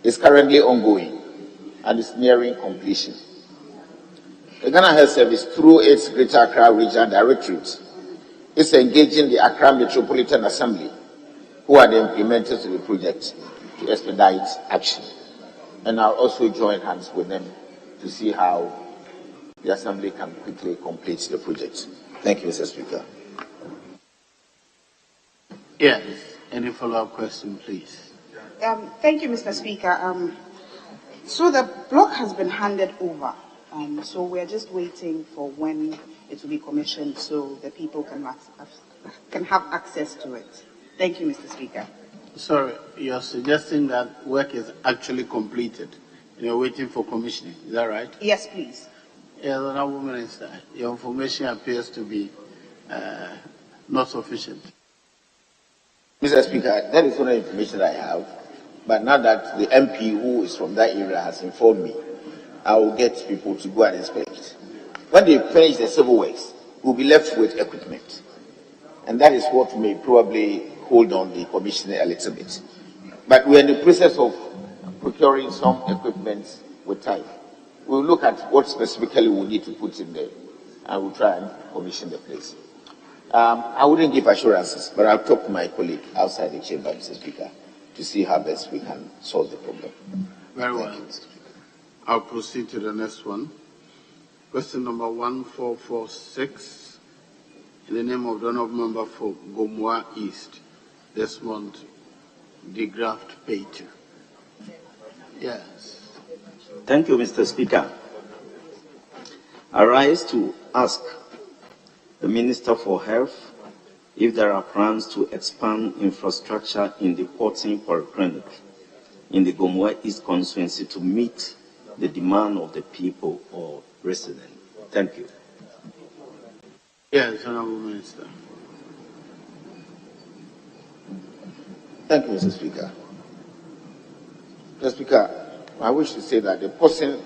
is currently ongoing and is nearing completion. The Ghana Health Service, through its Greater Accra Regional Directorate, is engaging the Accra Metropolitan Assembly, who are the implementers of the project, to expedite action. And I'll also join hands with them to see how the Assembly can quickly complete the project. Thank you, Mr. Speaker. Yes. Any follow-up question, please? Thank you, Mr. Speaker. So the block has been handed over. So we're just waiting for when it will be commissioned so the people can have access to it. Thank you, Mr. Speaker. Sorry, you're suggesting that work is actually completed and you're waiting for commissioning. Is that right? Yes, please. Yes, Honourable Minister, your information appears to be not sufficient. Mr. Speaker, that is only information I have. But now that the MP who is from that area has informed me, I will get people to go and inspect. When they finish the civil works, we'll be left with equipment. And that is what may probably hold on the commissioning a little bit. But we're in the process of procuring some equipment with time. We'll look at what specifically we need to put in there, and we'll try and commission the place. I wouldn't give assurances, but I'll talk to my colleague outside the chamber, Mr. Speaker, to see how best we can solve the problem. Very well. I'll proceed to the next one. Question number 1446. In the name of the honourable member for Gomoa East, Desmond de Graft Page. Yes. Thank you, Mr. Speaker. I rise to ask the Minister for Health if there are plans to expand infrastructure in the Porting Polyclinic in the Gomoa East constituency to meet the demand of the people or residents. Thank you. Yes, Honourable Minister. Thank you, Mr. Speaker. Mr. Speaker, I wish to say that the Porting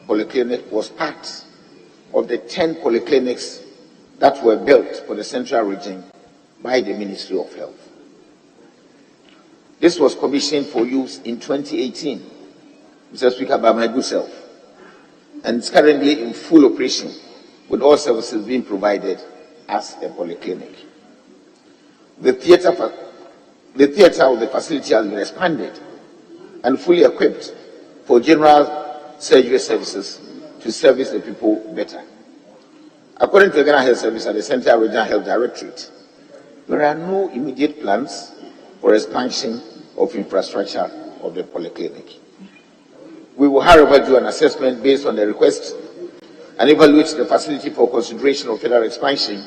Polyclinic was part of the 10 polyclinics that were built for the Central Region by the Ministry of Health. This was commissioned for use in 2018, Mr. Speaker, by my good self, and it's currently in full operation with all services being provided as a polyclinic. The theatre of the facility has been expanded and fully equipped for general surgery services to service the people better. According to the Ghana Health Service and the Central Regional Health Directorate, there are no immediate plans for expansion of infrastructure of the polyclinic. We will, however, do an assessment based on the request and evaluate the facility for consideration of further expansion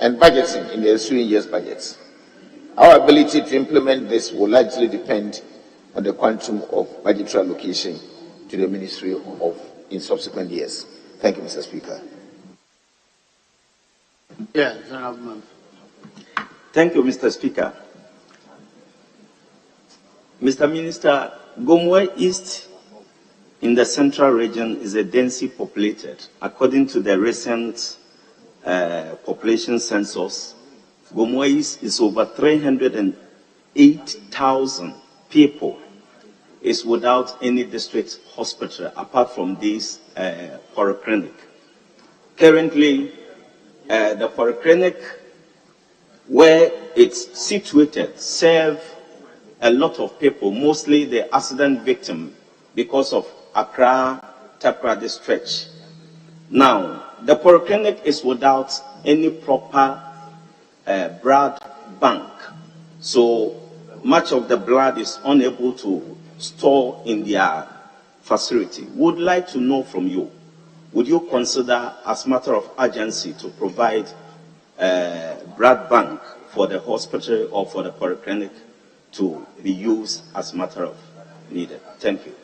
and budgeting in the ensuing year's budgets. Our ability to implement this will largely depend on the quantum of budgetary allocation to the Ministry of in subsequent years. Thank you, Mr. Speaker. Yes, Honourable Member. Thank you, Mr. Speaker. Mr. Minister, Gomoa East in the Central Region is a densely populated. According to the recent population census, Gomoa East is over 308,000 people. Is without any district hospital apart from this polyclinic. Currently, the polyclinic where it's situated serve a lot of people, mostly the accident victim because of Accra-Takoradi stretch. Now, the polyclinic is without any proper blood bank, so much of the blood is unable to store in their facility. Would like to know from you, would you consider as matter of urgency to provide blood bank for the hospital or for the polyclinic to be used as matter of needed? Thank you.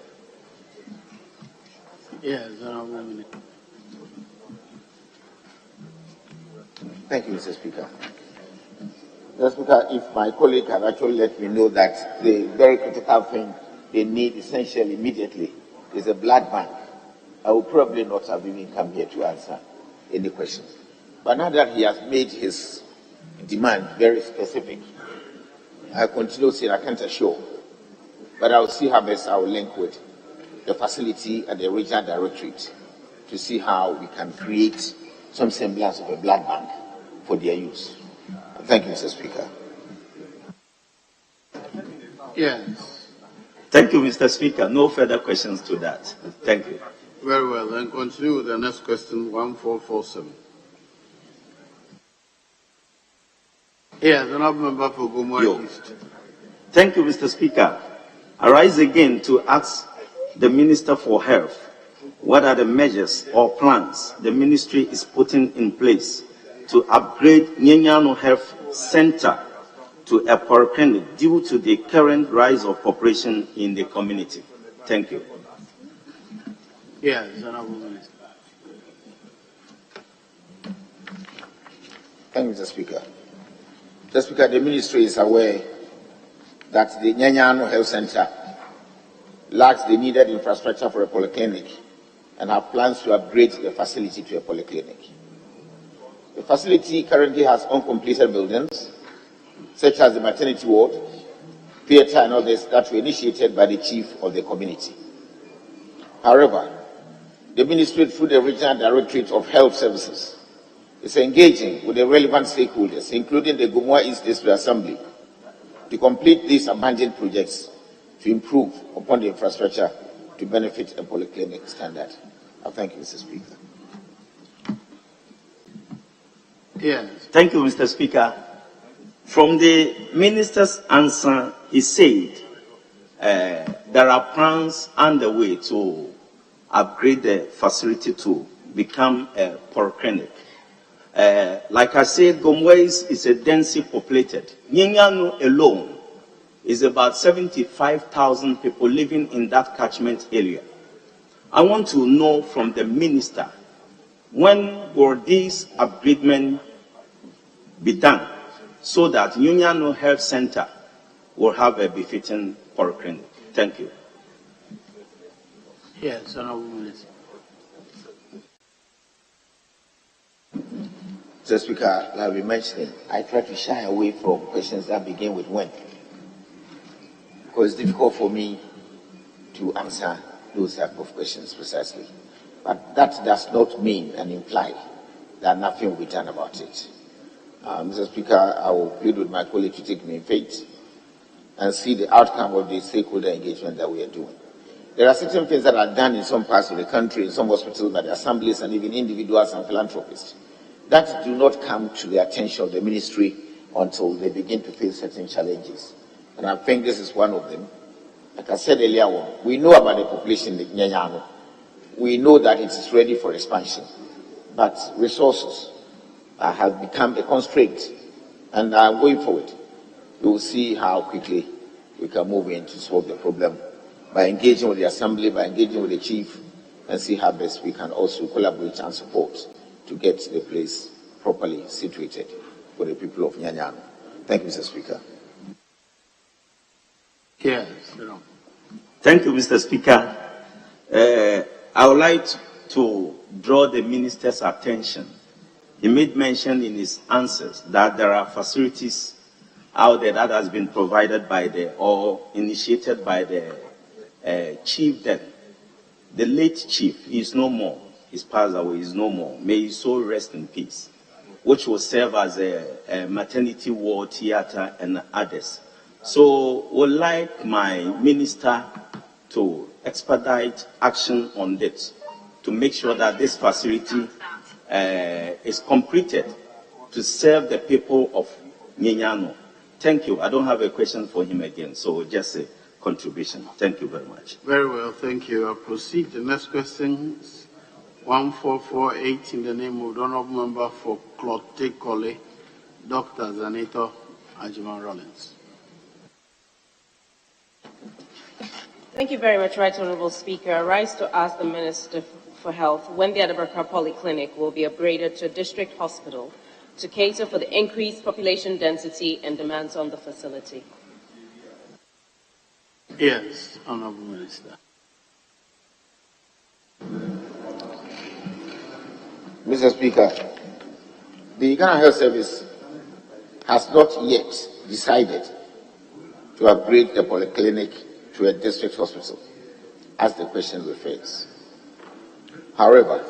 Yes, Honourable Minister. Thank you, Mr. Speaker. Mr. Speaker, if my colleague had actually let me know that the very critical thing they need essentially immediately is a blood bank, I would probably not have even come here to answer any question. But now that he has made his demand very specific, I continue saying I can't assure but I'll see how best I'll link with the facility and the regional directorate to see how we can create some semblance of a blood bank for their use. Thank you, Mr. Speaker. Yes. Thank you, Mr. Speaker. No further questions to that. Thank you. Very well. Then continue with the next question, 1447. Yes, the honourable member for Gomua East. Thank you, Mr. Speaker. I rise again to ask the Minister for Health what are the measures or plans the ministry is putting in place to upgrade Nyenyano Health Center to a polyclinic due to the current rise of population in the community. Thank you. Yes, Honourable Minister. Thank you, Mr. Speaker. Mr. Speaker, the ministry is aware that the Nyenyano Health Center lacks the needed infrastructure for a polyclinic and have plans to upgrade the facility to a polyclinic. The facility currently has uncompleted buildings, such as the maternity ward, theatre, and others that were initiated by the chief of the community. However, the ministry, through the Regional Directorate of Health Services, is engaging with the relevant stakeholders, including the Gomua East District Assembly, to complete these abandoned projects to improve upon the infrastructure to benefit a polyclinic standard. I thank you, Mr. Speaker. Yes. Thank you, Mr. Speaker. From the minister's answer, he said there are plans underway to upgrade the facility to become a polyclinic. Like I said, Gomua is a densely populated. Nyenyano alone is about 75,000 people living in that catchment area. I want to know from the minister, when will this upgradement be done so that Nyenyano Health Center will have a befitting polyclinic? Thank you. Yes, Honourable Minister. Mr. Speaker, like we mentioned, I try to shy away from questions that begin with when, because it's difficult for me to answer those type of questions precisely. But that does not mean and imply that nothing will be done about it. Mr. Speaker, I will plead with my colleague to take me in faith and see the outcome of the stakeholder engagement that we are doing. There are certain things that are done in some parts of the country, in some hospitals, by the assemblies and even individuals and philanthropists that do not come to the attention of the ministry until they begin to face certain challenges. And I think this is one of them. Like I said earlier on, we know about the population in Nyenyano. We know that it is ready for expansion, but resources have become a constraint. And going forward, we will see how quickly we can move in to solve the problem by engaging with the assembly, by engaging with the chief, and see how best we can also collaborate and support to get the place properly situated for the people of Nyenyano. Thank you, Mr. Speaker. Yes. Thank you, Mr. Speaker. I would like to draw the minister's attention. He made mention in his answers that there are facilities out there that has been provided by or initiated by the chief then. The late chief is no more. He's passed away, he's no more. May his soul rest in peace. Which will serve as a maternity ward, theater, and others. So, would like my minister to expedite action on this to make sure that this facility is completed to serve the people of Nyenyano. Thank you. I don't have a question for him again, so just a contribution. Thank you very much. Very well, thank you. I'll proceed. The next question is 1448 in the name of the Honourable Member for Clotte Kole, Dr. Zanito Ajiman Rollins. Thank you very much, Right Honourable Speaker. I rise to ask the Minister for Health when the Adabraka Polyclinic will be upgraded to a district hospital to cater for the increased population density and demands on the facility. Yes, Honourable Minister. Mr. Speaker, the Ghana Health Service has not yet decided to upgrade the polyclinic to a district hospital, as the question refers. However,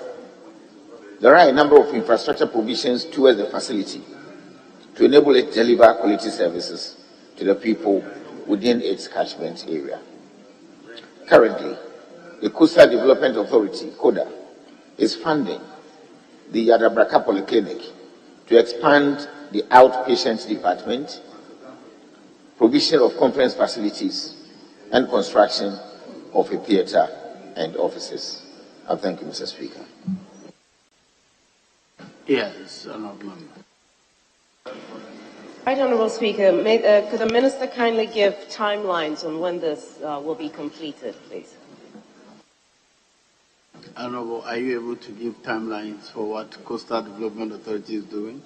there are a number of infrastructure provisions towards the facility to enable it to deliver quality services to the people within its catchment area. Currently, the Coastal Development Authority, CODA, is funding the Adabraka Polyclinic to expand the outpatient department, provision of conference facilities, and construction of a theatre and offices. I thank you, Mr. Speaker. Yes, honourable member. Right, Honourable Speaker, could the Minister kindly give timelines on when this will be completed, please? Honourable, are you able to give timelines for what Coastal Development Authority is doing?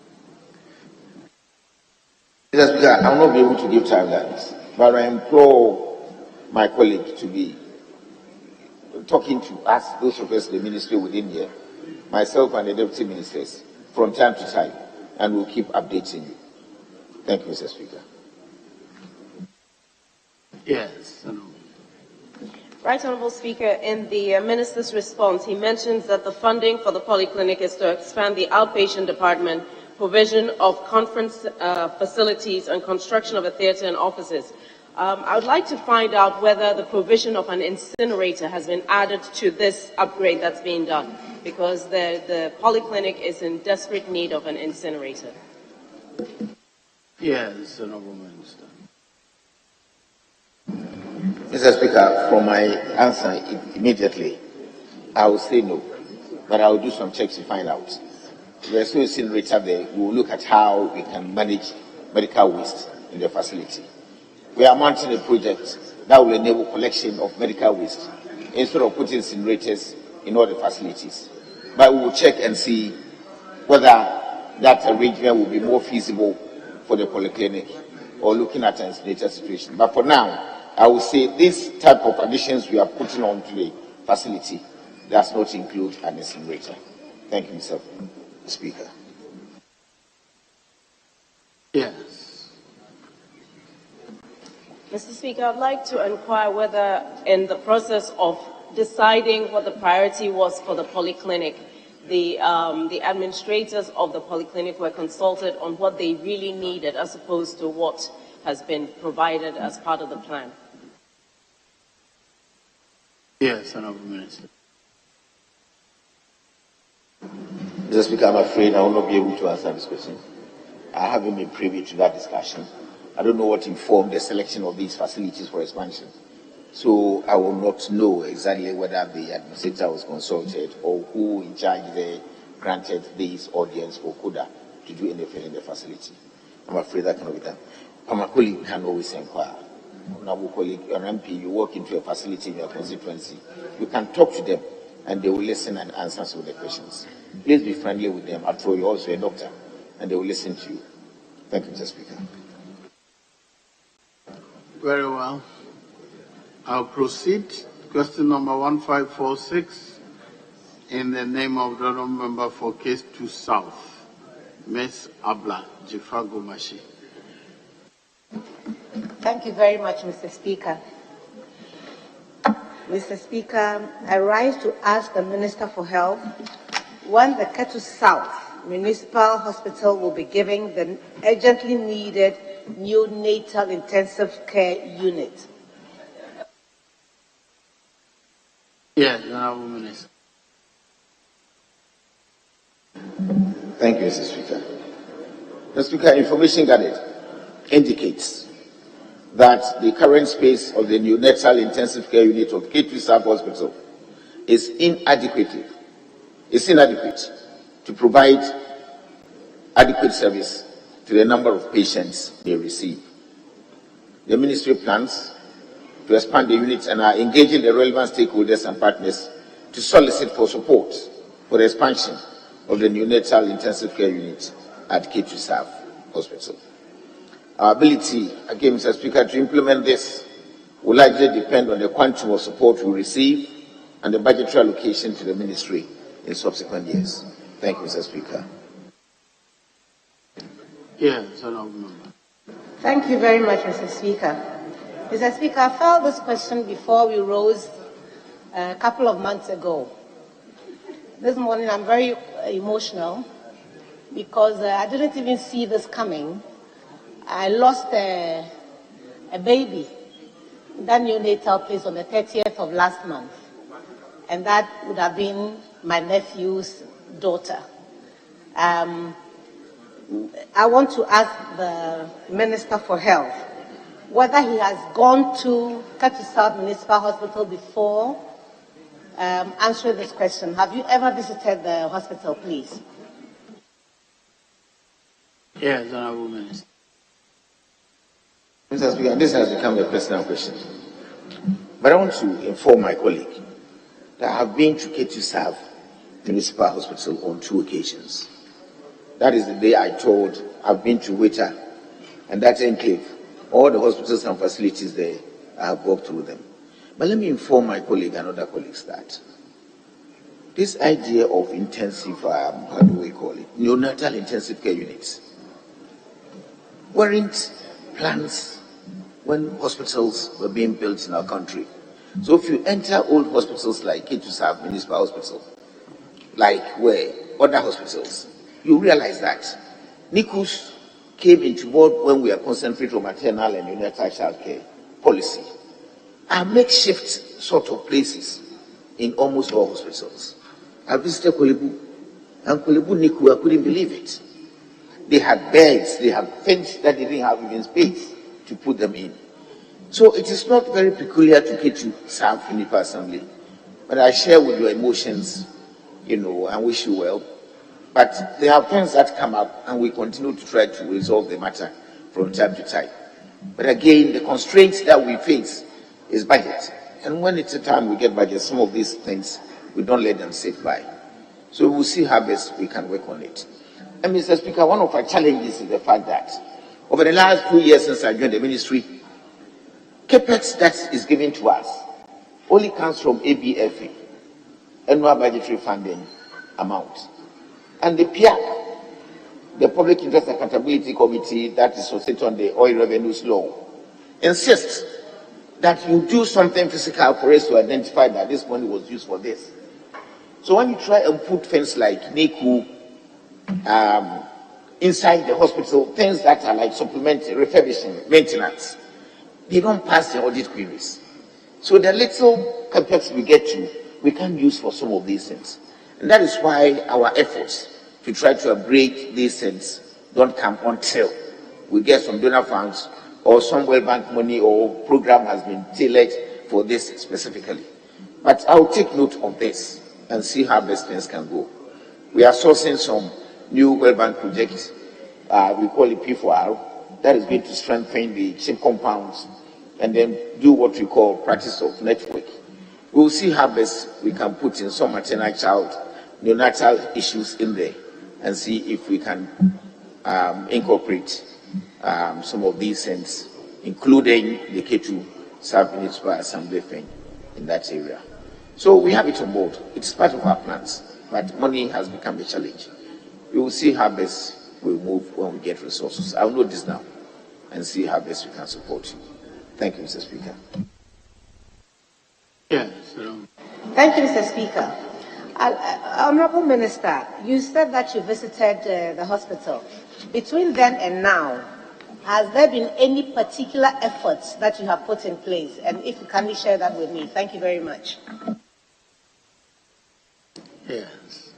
Mr. Speaker, I will not be able to give timelines, but I implore my colleague to be talking to us, those of us in the ministry within here, myself and the deputy ministers, from time to time, and we'll keep updating you. Thank you, Mr. Speaker. Yes, honourable. Right, Honourable Speaker, in the Minister's response, he mentions that the funding for the polyclinic is to expand the outpatient department, provision of conference facilities, and construction of a theatre and offices. I would like to find out whether the provision of an incinerator has been added to this upgrade that's being done, because the polyclinic is in desperate need of an incinerator. Yes, honourable minister. Mr. Speaker, from my answer immediately, I will say no, but I will do some checks to find out. If there is no incinerator there, we will look at how we can manage medical waste in the facility. We are mounting a project that will enable collection of medical waste instead of putting incinerators in all the facilities. But we will check and see whether that arrangement will be more feasible for the polyclinic or looking at an incinerator situation. But for now, I will say this type of additions we are putting on to the facility does not include an incinerator. Thank you, Mr. Speaker. Yes. Mr. Speaker, I'd like to inquire whether in the process of deciding what the priority was for the polyclinic, the administrators of the polyclinic were consulted on what they really needed as opposed to what has been provided as part of the plan. Yes, honourable minister. Mr. Speaker, I'm afraid I will not be able to answer this question. I haven't been privy to that discussion. I don't know what informed the selection of these facilities for expansion. So I will not know exactly whether the administrator was consulted or who in charge there granted this audience for CODA to do anything in the facility. I'm afraid that cannot be done. My colleague can always inquire. Honorable colleague, your MP, you walk into a facility in your constituency, you can talk to them and they will listen and answer some of the questions. Please be friendly with them. After all, you're also a doctor and they will listen to you. Thank you, Mr. Speaker. Very well. I'll proceed. Question number 1546 in the name of the honourable member for Case 2 South, Ms. Abla Jifagomashi. Thank you very much, Mr. Speaker. Mr. Speaker, I rise to ask the Minister for Health when the Ketu South Municipal Hospital will be giving the urgently needed neonatal intensive care unit. Yes, honourable minister. Thank you, Mr. Speaker. Mr. Speaker, information gathered indicates that the current space of the neonatal intensive care unit of K2 South Hospital is inadequate to provide adequate service to the number of patients they receive. The ministry plans to expand the unit and are engaging the relevant stakeholders and partners to solicit for support for the expansion of the neonatal intensive care unit at K2 South Hospital. Our ability, again, Mr. Speaker, to implement this will likely depend on the quantum of support we receive and the budgetary allocation to the ministry in subsequent years. Thank you, Mr. Speaker. Yes, honourable member. Thank you very much, Mr. Speaker. Mr. Speaker, I filed this question before we rose a couple of months ago. This morning I'm very emotional because I didn't even see this coming. I lost a baby in that neonatal place on the 30th of last month, and that would have been my nephew's daughter. I want to ask the Minister for Health whether he has gone to Ketu South Municipal Hospital before answering this question. Have you ever visited the hospital, please? Yes, Honorable Minister. Mr. Speaker, this has become a personal question. But I want to inform my colleague that I have been to Ketu South Municipal Hospital on 2 occasions. That is the day I told I've been to Weta and that enclave. All the hospitals and facilities there, I have walked through them. But let me inform my colleague and other colleagues that this idea of intensive, how do we call it, neonatal intensive care units, weren't plans when hospitals were being built in our country. So if you enter old hospitals like Ketu South Municipal Hospital, like where other hospitals, you realize that NICUs came into board when we are concentrating on maternal and neonatal child care policy. Are makeshift sort of places in almost all hospitals. I visited Kolebu, and Kolebu NICU, I couldn't believe it. They had beds, they had things that they didn't have even space to put them in. So it is not very peculiar to Ketu South Municipal Assembly, but I share with your emotions, and wish you well. But there are things that come up, and we continue to try to resolve the matter from time to time. But again, the constraints that we face is budget. And when it's a time we get budget, some of these things, we don't let them sit by. So we'll see how best we can work on it. And Mr. Speaker, one of our challenges is the fact that over the last 2 years since I joined the ministry, CAPEX that is given to us only comes from ABFA, annual budgetary funding amount. And the PIAC, the Public Interest Accountability Committee that is associated on the oil revenues law, insists that you do something physical for us to identify that this money was used for this. So when you try and put things like NICU inside the hospital, things that are like supplementary, refurbishing, maintenance, they don't pass the audit queries. So the little CAPEX we get to, we can't use for some of these things. And that is why our efforts to try to upgrade these things don't come until we get some donor funds or some World Bank money or program has been tailored for this specifically. But I'll take note of this and see how best things can go. We are sourcing some new World Bank projects, we call it P4R, that is going to strengthen the chip compounds and then do what we call practice of network. We will see how best we can put in some maternal child, neonatal issues in there and see if we can incorporate some of these things, including the Ketu South Municipal Assembly thing in that area. So we have it on board. It's part of our plans, but money has become a challenge. We will see how best we move when we get resources. I'll note this now and see how best we can support you. Thank you, Mr. Speaker. Yes. Thank you, Mr. Speaker. Honorable Minister, you said that you visited the hospital. Between then and now, has there been any particular efforts that you have put in place? And if you kindly share that with me, thank you very much. Yes.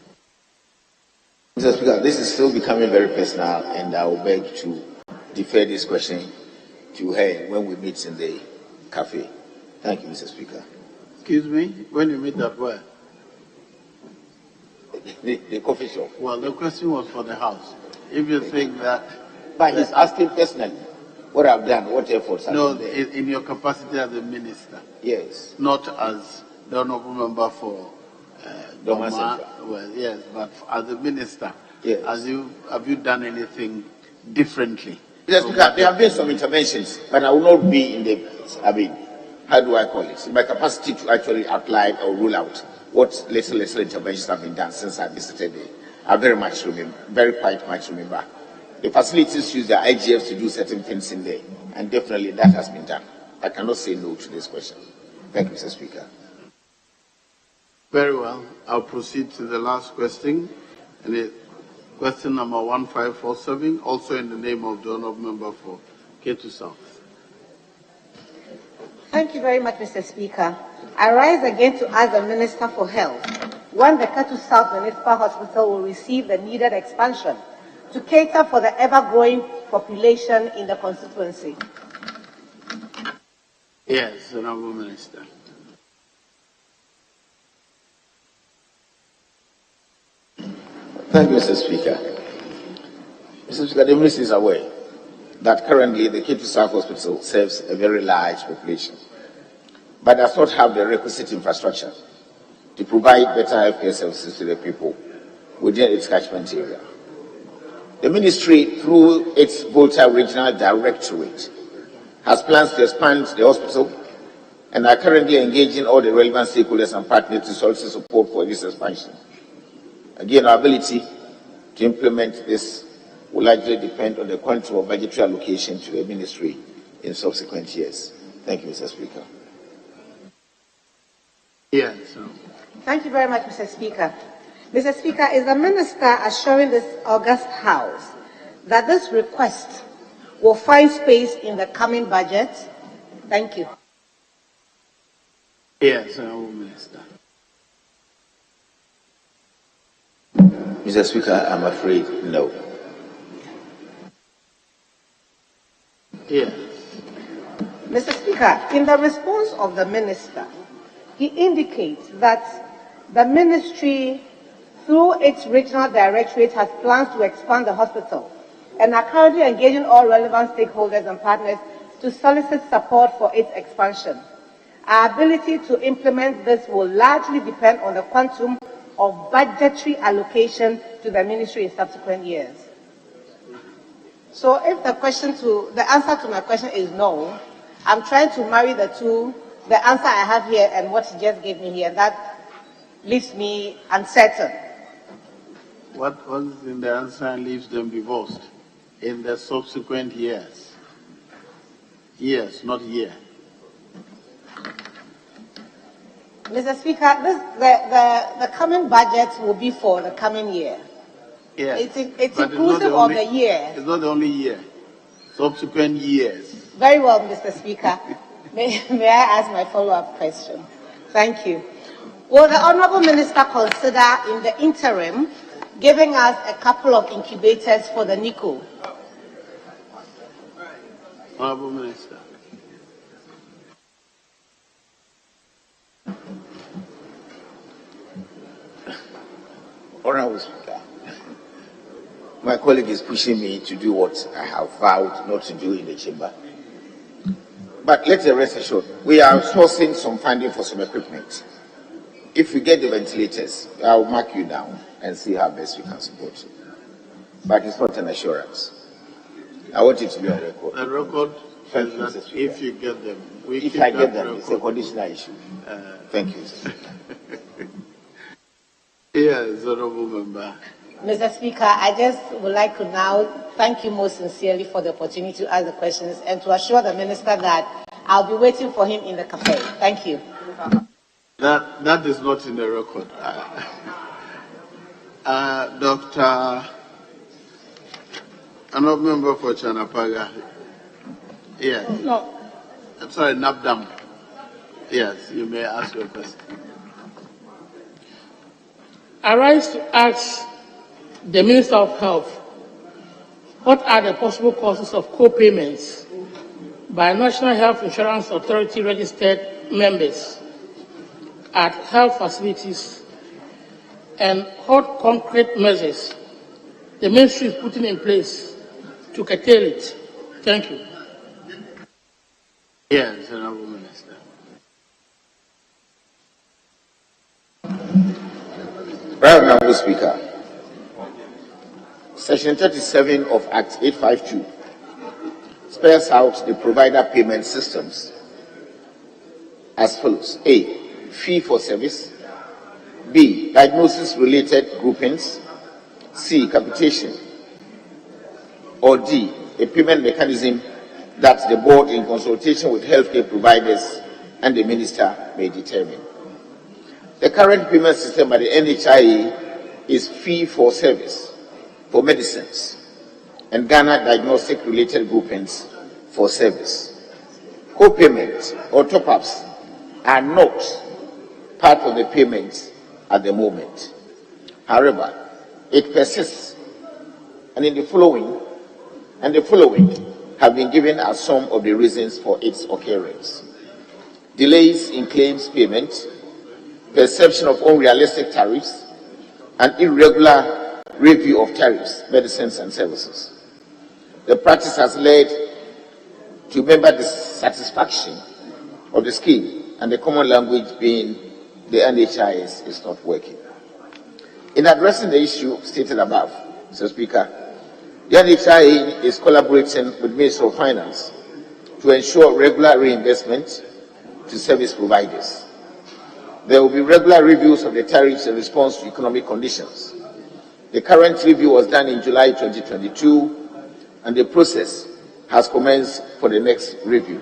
Mr. Speaker, this is still becoming very personal, and I will beg to defer this question to her when we meet in the cafe. Thank you, Mr. Speaker. Excuse me, when you meet that where? The coffee shop. Well, the question was for the House. If you think that... But he's asking personally what I've done, what efforts have been there. No, in your capacity as a minister. Yes. Not as the honorable member for Doma Doma. Central. Well, yes, but as a minister, Yes. have you done anything differently? Yes, because there have been some interventions, but I will not be in the, how do I call it? In my capacity to actually apply or rule out what little interventions have been done since I visited there. I very quite much remember. The facilities use their IGFs to do certain things in there, and definitely that has been done. I cannot say no to this question. Thank you, Mr. Speaker. Very well. I'll proceed to the last question. And question number 1547, also in the name of the honourable member for Ketu South. Thank you very much, Mr. Speaker. I rise again to ask the Minister for Health when the Ketu South Municipal Hospital will receive the needed expansion to cater for the ever-growing population in the constituency. Yes, Honourable Minister. Thank you, Mr. Speaker. Mr. Speaker, the Minister is aware that currently the Ketu South Hospital serves a very large population, but does not have the requisite infrastructure to provide better healthcare services to the people within its catchment area. The Ministry, through its Volta Regional Directorate, has plans to expand the hospital and are currently engaging all the relevant stakeholders and partners to solicit support for this expansion. Again, our ability to implement this will largely depend on the quantum of budgetary allocation to the Ministry in subsequent years. Thank you, Mr. Speaker. Yes. Thank you very much, Mr. Speaker. Mr. Speaker, is the Minister assuring this august House that this request will find space in the coming budget? Thank you. Yes, Honourable Minister. Mr. Speaker, I'm afraid no. Yes. Mr. Speaker, in the response of the Minister, he indicates that the Ministry, through its regional directorate, has plans to expand the hospital and are currently engaging all relevant stakeholders and partners to solicit support for its expansion. Our ability to implement this will largely depend on the quantum of budgetary allocation to the Ministry in subsequent years. So if the answer to my question is no, I'm trying to marry the two, the answer I have here and what he just gave me here. That leaves me uncertain. What is in the answer and leaves them divorced? In the subsequent years. Years, not year. Mr. Speaker, the coming budget will be for the coming year. Yes. It's inclusive of the year. It's not the only year. Subsequent years. Very well, Mr. Speaker. May I ask my follow-up question? Thank you. Will the Honourable Minister consider in the interim giving us a couple of incubators for the NICO? Honourable Minister. Honourable Speaker, my colleague is pushing me to do what I have vowed not to do in the chamber. But let the rest assured, we are sourcing some funding for some equipment. If we get the ventilators, I'll mark you down and see how best we can support you. But it's not an assurance. I want it to be on record. The record Thank says you, that Mr. Speaker. if you get them, If I get them, it's a conditional issue. Thank you, Mr. Speaker. Yes, Honourable Member. Mr. Speaker, I just would like to now thank you most sincerely for the opportunity to ask the questions and to assure the Minister that I'll be waiting for him in the cafe. Thank you. That is not in the record. Dr. Honourable Member for Chanapaga. Yes. No. I'm sorry, Nabdam. Yes, you may ask your question. I rise to ask the Minister of Health, what are the possible causes of co-payments by National Health Insurance Authority registered members at health facilities, and what concrete measures the Ministry is putting in place to curtail it? Thank you. Yes, Honourable Minister. Right, Honourable Speaker. Section 37 of Act 852 spells out the provider payment systems as follows. A, fee for service. B, diagnosis-related groupings. C, capitation. Or D, a payment mechanism that the board, in consultation with healthcare providers and the minister, may determine. The current payment system by the NHIA is fee for service for medicines and Ghana diagnostic related groupings for service. Co-payments or top-ups are not part of the payment at the moment. However, it persists, and the following have been given as some of the reasons for its occurrence: delays in claims payment, perception of unrealistic tariffs, and irregular review of tariffs, medicines, and services. The practice has led to member dissatisfaction of the scheme, and the common language being the NHIS is not working. In addressing the issue stated above, Mr. Speaker, the NHIA is collaborating with the Ministry of Finance to ensure regular reimbursement to service providers. There will be regular reviews of the tariffs in response to economic conditions. The current review was done in July 2022, and the process has commenced for the next review.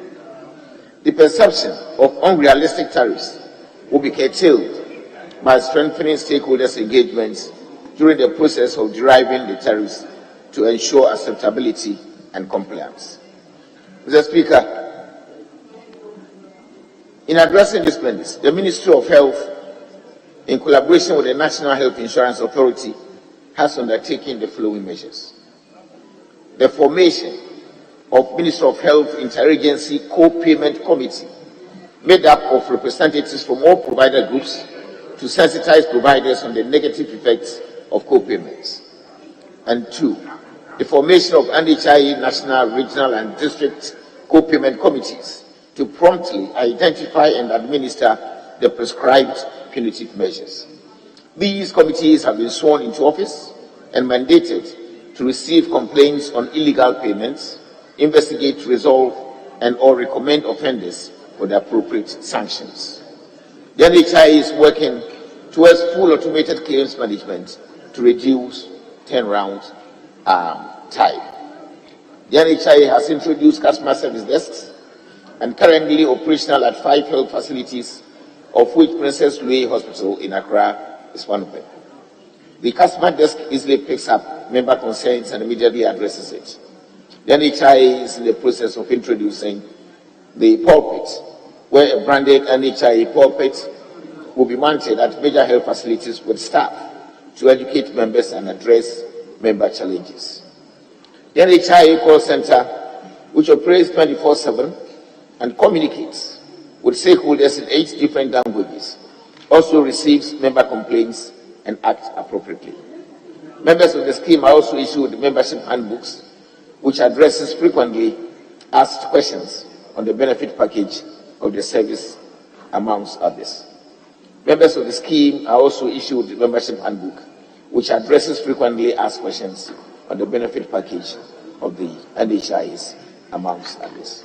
The perception of unrealistic tariffs will be curtailed by strengthening stakeholders' engagements during the process of deriving the tariffs to ensure acceptability and compliance. Mr. Speaker, in addressing this menace, the Ministry of Health, in collaboration with the National Health Insurance Authority, has undertaken the following measures: the formation of Ministry of Health Interagency Co-Payment Committee, made up of representatives from all provider groups, to sensitize providers on the negative effects of co-payments. And two, the formation of NHIE national, regional, and district co-payment committees to promptly identify and administer the prescribed punitive measures. These committees have been sworn into office and mandated to receive complaints on illegal payments, investigate, resolve, and/or recommend offenders for the appropriate sanctions. The NHIA is working towards full automated claims management to reduce turnaround time. The NHIA has introduced customer service desks and currently operational at 5 health facilities, of which Princess Louis Hospital in Accra is one of them. The customer desk easily picks up member concerns and immediately addresses it. The NHIA is in the process of introducing the pulpit, where a branded NHIA pulpit will be mounted at major health facilities with staff to educate members and address member challenges. The NHIA call center, which operates 24/7 and communicates with stakeholders in 8 different languages, also receives member complaints and acts appropriately. Members of the scheme are also issued membership handbooks, which addresses frequently asked questions on the benefit package of the service, amongst others. Members of the scheme are also issued the membership handbook, which addresses frequently asked questions on the benefit package of the NHIS, amongst others.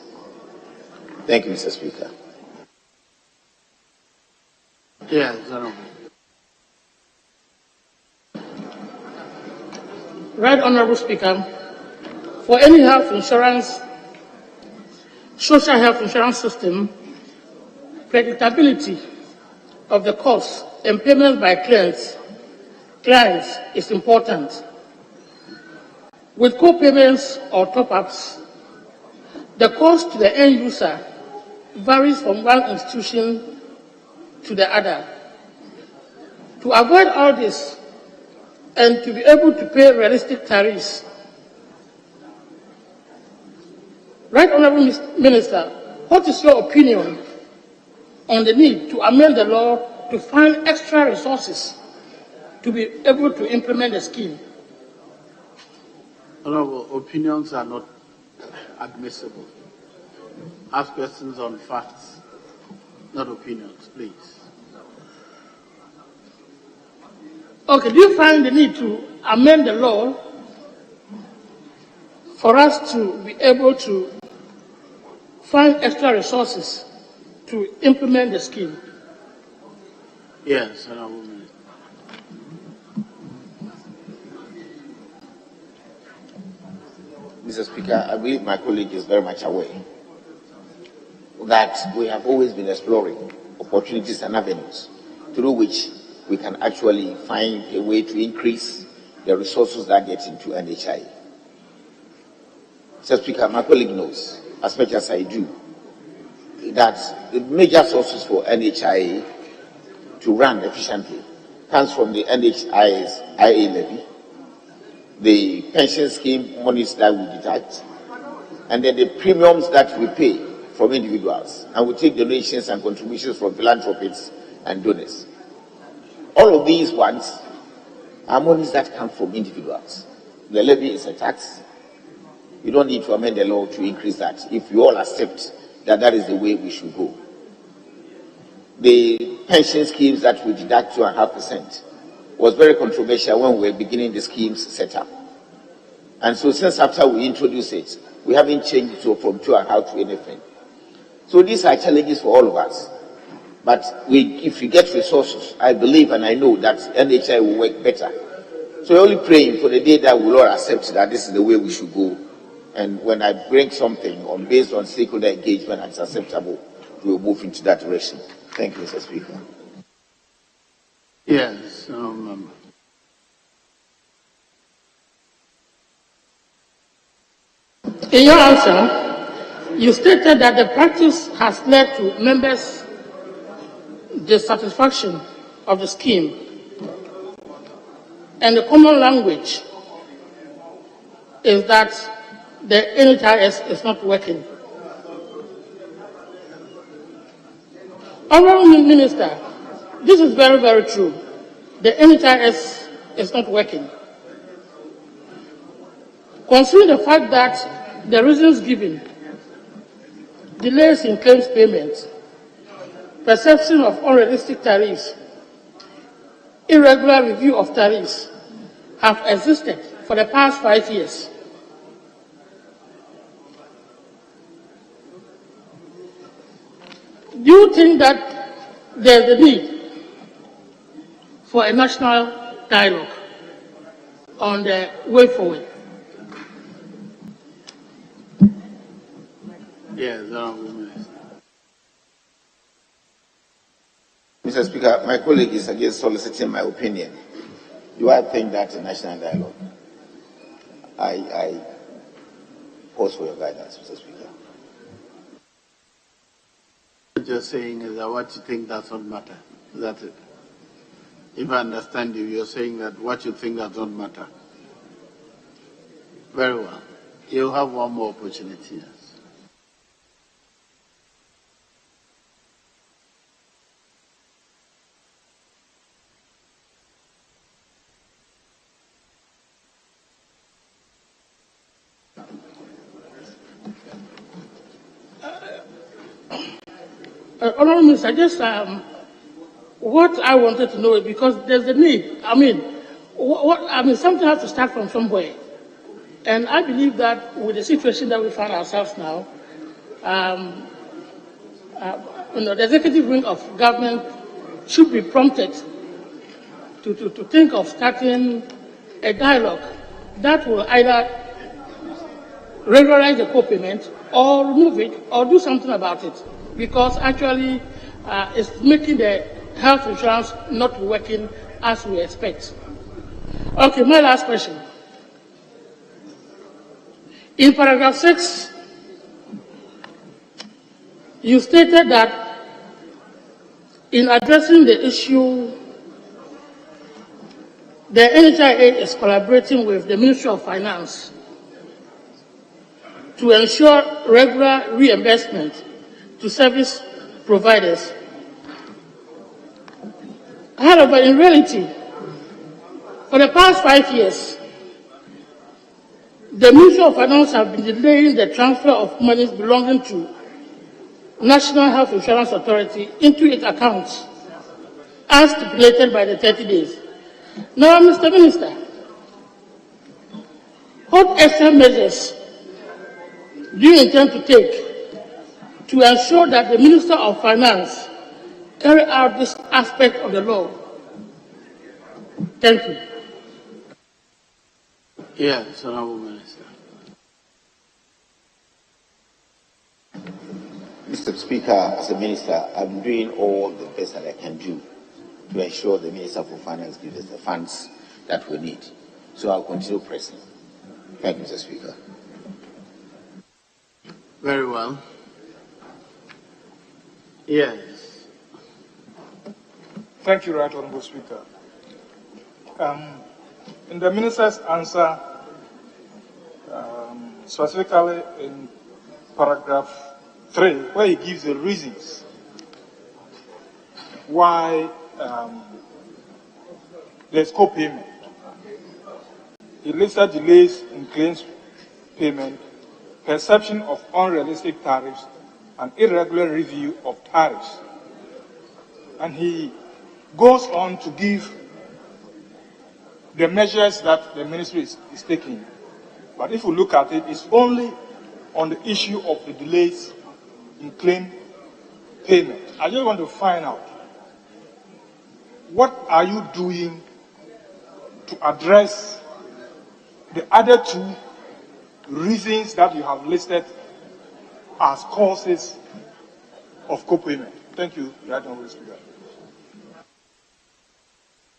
Thank you, Mr. Speaker. Yes, Honorable. Right Honorable Speaker, for any health insurance, social health insurance system, predictability of the costs and payments by clients is important. With co-payments or top-ups, the cost to the end user varies from one institution to the other. To avoid all this and to be able to pay realistic tariffs, Right Honorable Minister, what is your opinion on the need to amend the law to find extra resources to be able to implement the scheme? Honorable, opinions are not admissible. Ask questions on facts, not opinions, please. Okay, do you find the need to amend the law for us to be able to find extra resources to implement the scheme? Yes, Honorable Minister. Mr. Speaker, I believe my colleague is very much aware that we have always been exploring opportunities and avenues through which we can actually find a way to increase the resources that get into NHI. Mr. Speaker, my colleague knows, as much as I do, that the major sources for NHI to run efficiently comes from the NHI's IA levy, the pension scheme monies that we deduct, and then the premiums that we pay from individuals, and we take donations and contributions from philanthropists and donors. All of these ones are monies that come from individuals. The levy is a tax. You don't need to amend the law to increase that if you all accept that that is the way we should go. The pension schemes that we deduct 2.5% was very controversial when we were beginning the schemes setup. And so since after we introduced it, we haven't changed it from 2.5 to anything. So these are challenges for all of us. But if we get resources, I believe and I know that NHI will work better. So we're only praying for the day that we'll all accept that this is the way we should go. And when I bring something based on stakeholder engagement and it's acceptable, we will move into that direction. Thank you, Mr. Speaker. Yes, In your answer, you stated that the practice has led to members' dissatisfaction of the scheme, and the common language is that the NHIS is not working. Honorable Minister, this is very, very true. The NHIS is not working. Considering the fact that the reasons given, delays in claims payments, perception of unrealistic tariffs, irregular review of tariffs have existed for the past 5 years. Do you think that there's a need for a national dialogue on the way forward? yes, Honorable Minister. Mr. Speaker, my colleague is again soliciting my opinion. Do I think that's a national dialogue? I pause for your guidance, Mr. Speaker. What you're saying is that what you think does not matter. Is that it? If I understand you, you're saying that what you think does not matter. Very well. You'll have one more opportunity. Yes. Honorable Minister, just what I wanted to know is because there's a need. Something has to start from somewhere. And I believe that with the situation that we find ourselves now, the executive wing of government should be prompted to think of starting a dialogue that will either regularize the co-payment or remove it or do something about it, because actually it's making the health insurance not working as we expect. Okay, my last question. In paragraph 6, you stated that in addressing the issue, the NHIA is collaborating with the Ministry of Finance to ensure regular reimbursement to service providers. However, in reality, for the past 5 years, the Ministry of Finance have been delaying the transfer of monies belonging to National Health Insurance Authority into its accounts, as stipulated by the 30 days. Now, Mr. Minister, what extra measures do you intend to take to ensure that the Minister of Finance carry out this aspect of the law? Thank you. Yes, Honorable Minister. Mr. Speaker, as a minister, I'm doing all the best that I can do to ensure the Minister for Finance gives us the funds that we need. So I'll continue pressing. Thank you, Mr. Speaker. Very well. Yes. Thank you, Right Honourable Speaker. In the Minister's answer, specifically in paragraph 3, where he gives the reasons why there's co-payment, he listed delays in claims payment, perception of unrealistic tariffs, and irregular review of tariffs. And he goes on to give the measures that the ministry is taking. But if you look at it, it's only on the issue of the delays in claim payment. I just want to find out, what are you doing to address the other two reasons that you have listed as causes of co-payment? Thank you, Right Honourable Speaker.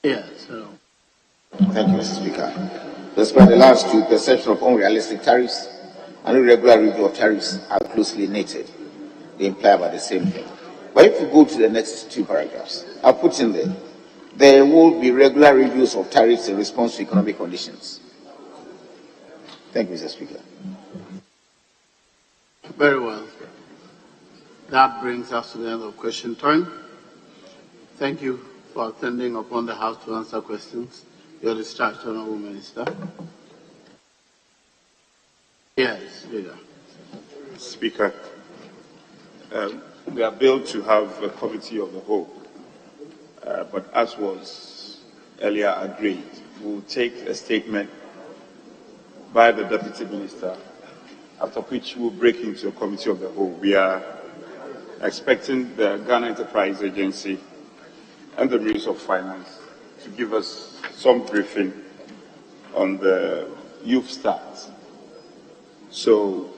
Yes. Thank you, Mr. Speaker. Despite the last two, perception of unrealistic tariffs and irregular review of tariffs are closely knitted. They imply about the same thing. But if you go to the next two paragraphs, I'll put in there, there will be regular reviews of tariffs in response to economic conditions. Thank you, Mr. Speaker. Very well. That brings us to the end of question time. Thank you for attending upon the House to answer questions. Your discharged, Honourable Minister. Yes, Leader. Speaker, we are billed to have a committee of the whole, but as was earlier agreed, we'll take a statement by the Deputy Minister, after which we'll break into a committee of the whole. We are expecting the Ghana Enterprise Agency and the Ministry of Finance to give us some briefing on the youth start. So,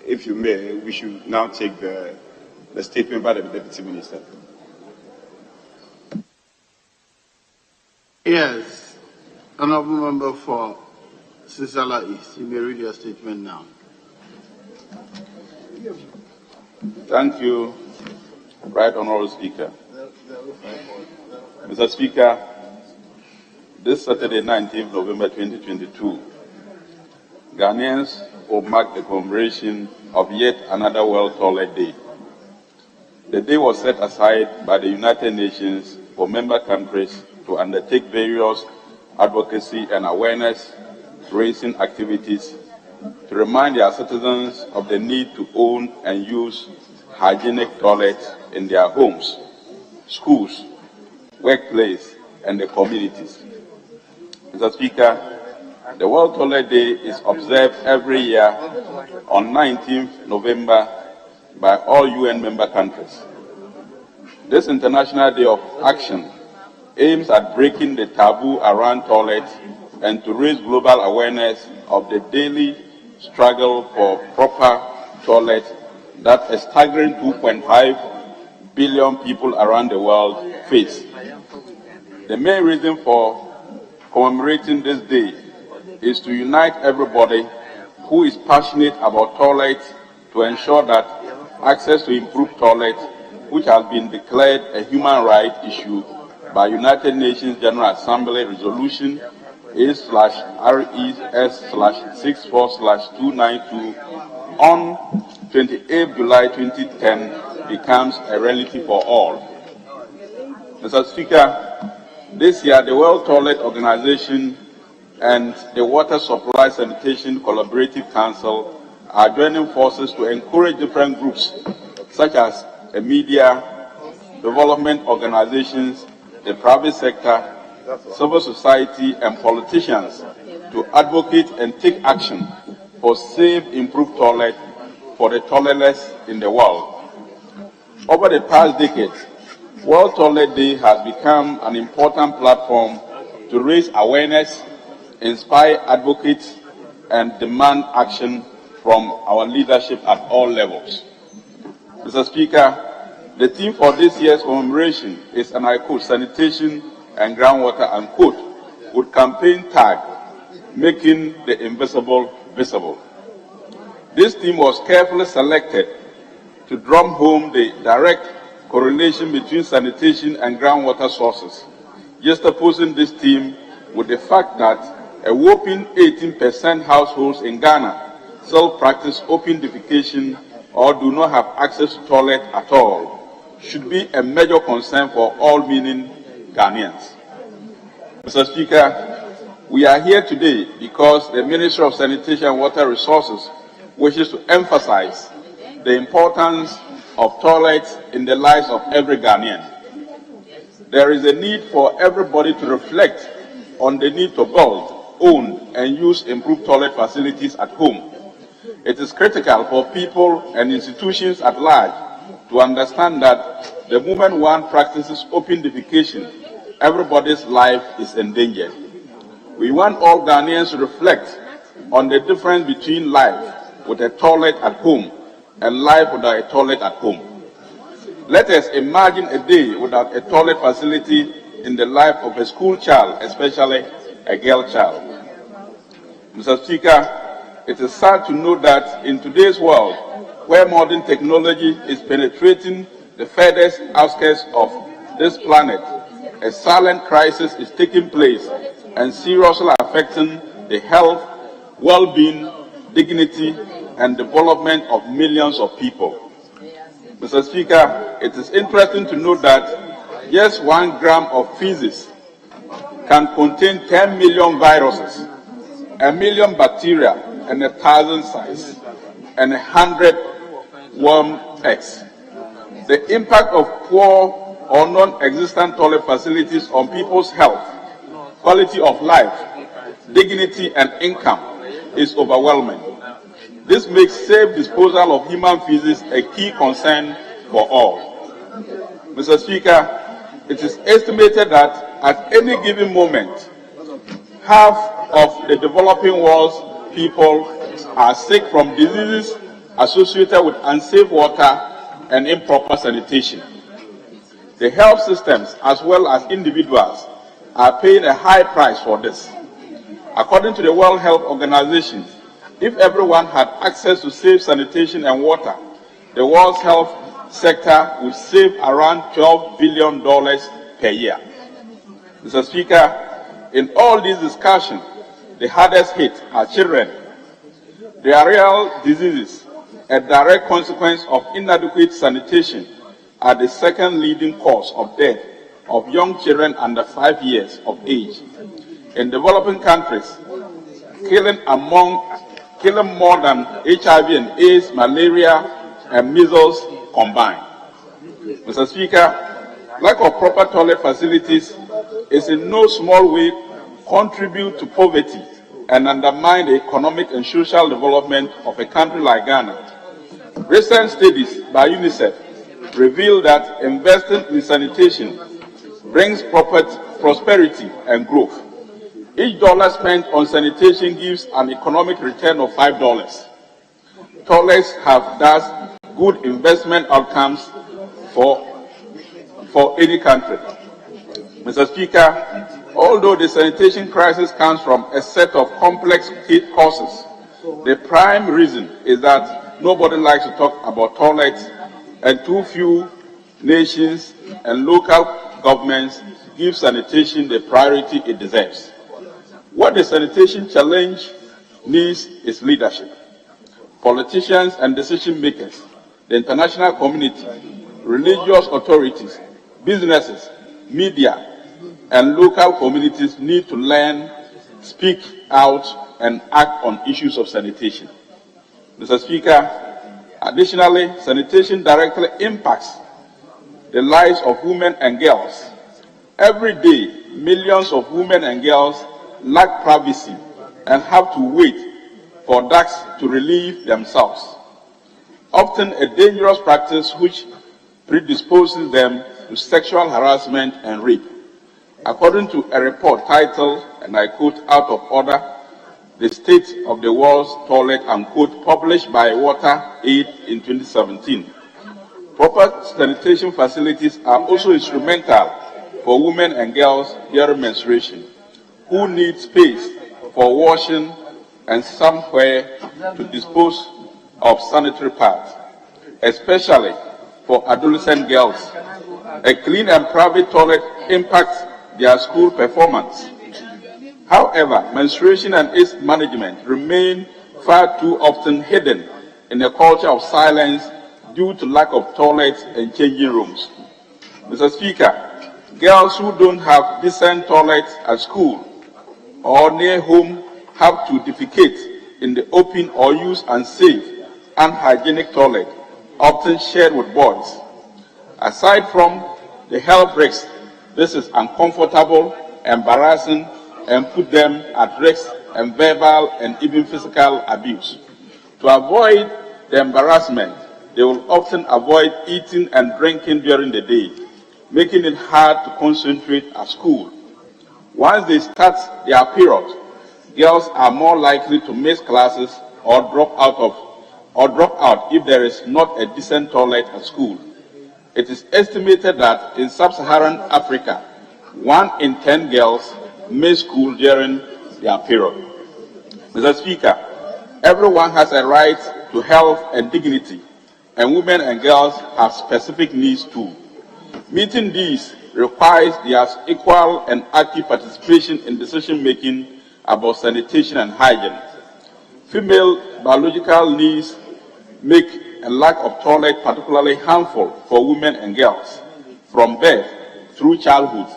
if you may, we should now take the statement by the Deputy Minister. Yes. Honourable Member for Sisala East, you may read your statement now. Thank you, Right Honourable Speaker. Mr. Speaker, this Saturday, 19th November 2022, Ghanaians will mark the commemoration of yet another World Toilet Day. The day was set aside by the United Nations for member countries to undertake various advocacy and awareness-raising activities to remind their citizens of the need to own and use hygienic toilets in their homes, schools, workplace, and the communities. Mr. Speaker, the World Toilet Day is observed every year on 19th November by all UN member countries. This International Day of Action aims at breaking the taboo around toilets and to raise global awareness of the daily struggle for proper toilets that a staggering 2.5 billion people around the world face. The main reason for commemorating this day is to unite everybody who is passionate about toilets to ensure that access to improved toilets, which has been declared a human rights issue by United Nations General Assembly Resolution A/RES/64/292 on 28 July 2010 becomes a reality for all. Mr. Speaker, this year the World Toilet Organization and the Water Supply Sanitation Collaborative Council are joining forces to encourage different groups such as the media, development organizations, the private sector, civil society, and politicians to advocate and take action for safe, improved toilets for the toiletless in the world. Over the past decade, World Toilet Day has become an important platform to raise awareness, inspire advocates, and demand action from our leadership at all levels. Mr. Speaker, the theme for this year's commemoration is, and I quote, sanitation and groundwater, unquote, with campaign tag, making the invisible visible. This theme was carefully selected to drum home the direct correlation between sanitation and groundwater sources, juxtaposing this theme with the fact that a whopping 18% households in Ghana still practice open defecation or do not have access to toilet at all, should be a major concern for all meaning Ghanaians. Mr. Speaker, we are here today because the Ministry of Sanitation and Water Resources wishes to emphasize the importance of toilets in the lives of every Ghanaian. There is a need for everybody to reflect on the need to build, own, and use improved toilet facilities at home. It is critical for people and institutions at large to understand that the moment one practices open defecation, everybody's life is endangered. We want all Ghanaians to reflect on the difference between life with a toilet at home and life without a toilet at home. Let us imagine a day without a toilet facility in the life of a school child, especially a girl child. Mr. Speaker, it is sad to know that in today's world, where modern technology is penetrating the furthest outskirts of this planet, a silent crisis is taking place and seriously affecting the health, well-being, dignity, and development of millions of people. Mr. Speaker, it is interesting to note that just 1 gram of feces can contain 10 million viruses, 1 million bacteria, and 1,000 cysts, and 100 worm eggs. The impact of poor or non-existent toilet facilities on people's health, quality of life, dignity, and income is overwhelming. This makes safe disposal of human feces a key concern for all. Mr. Speaker, it is estimated that at any given moment, half of the developing world's people are sick from diseases associated with unsafe water and improper sanitation. The health systems, as well as individuals, are paying a high price for this. According to the World Health Organization, if everyone had access to safe sanitation and water, the world's health sector would save around $12 billion per year. Mr. Speaker, in all these discussions, the hardest hit are children. Diarrheal diseases, a direct consequence of inadequate sanitation, are the second leading cause of death of young children under 5 years of age. In developing countries, killing more than HIV and AIDS, malaria, and measles combined. Mr. Speaker, lack of proper toilet facilities is in no small way contribute to poverty and undermine the economic and social development of a country like Ghana. Recent studies by UNICEF reveal that investing in sanitation brings prosperity and growth. Each dollar spent on sanitation gives an economic return of $5. Toilets have thus good investment outcomes for any country. Mr. Speaker, although the sanitation crisis comes from a set of complex causes, the prime reason is that nobody likes to talk about toilets, and too few nations and local governments give sanitation the priority it deserves. What the sanitation challenge needs is leadership. Politicians and decision makers, the international community, religious authorities, businesses, media, and local communities need to learn, speak out, and act on issues of sanitation. Mr. Speaker, additionally, sanitation directly impacts the lives of women and girls. Every day, millions of women and girls lack privacy and have to wait for ducts to relieve themselves, often a dangerous practice which predisposes them to sexual harassment and rape. According to a report titled, and I quote, "Out of Order, the State of the World's Toilet," unquote, published by Water Aid in 2017, Proper sanitation facilities are also instrumental for women and girls during menstruation, who need space for washing and somewhere to dispose of sanitary pads, especially for adolescent girls. A clean and private toilet impacts their school performance. However, menstruation and its management remain far too often hidden in a culture of silence due to lack of toilets and changing rooms. Mr. Speaker, girls who don't have decent toilets at school or near home have to defecate in the open or use unsafe, unhygienic toilet, often shared with boys. Aside from the health risks, this is uncomfortable, embarrassing, and put them at risk and verbal and even physical abuse. To avoid the embarrassment, they will often avoid eating and drinking during the day, making it hard to concentrate at school. Once they start their period, girls are more likely to miss classes or drop out if there is not a decent toilet at school. It is estimated that in sub-Saharan Africa, 1 in 10 girls miss school during their period. Mr. Speaker, everyone has a right to health and dignity, and women and girls have specific needs too. Meeting these requires their equal and active participation in decision-making about sanitation and hygiene. Female biological needs make a lack of toilet particularly harmful for women and girls, from birth through childhood,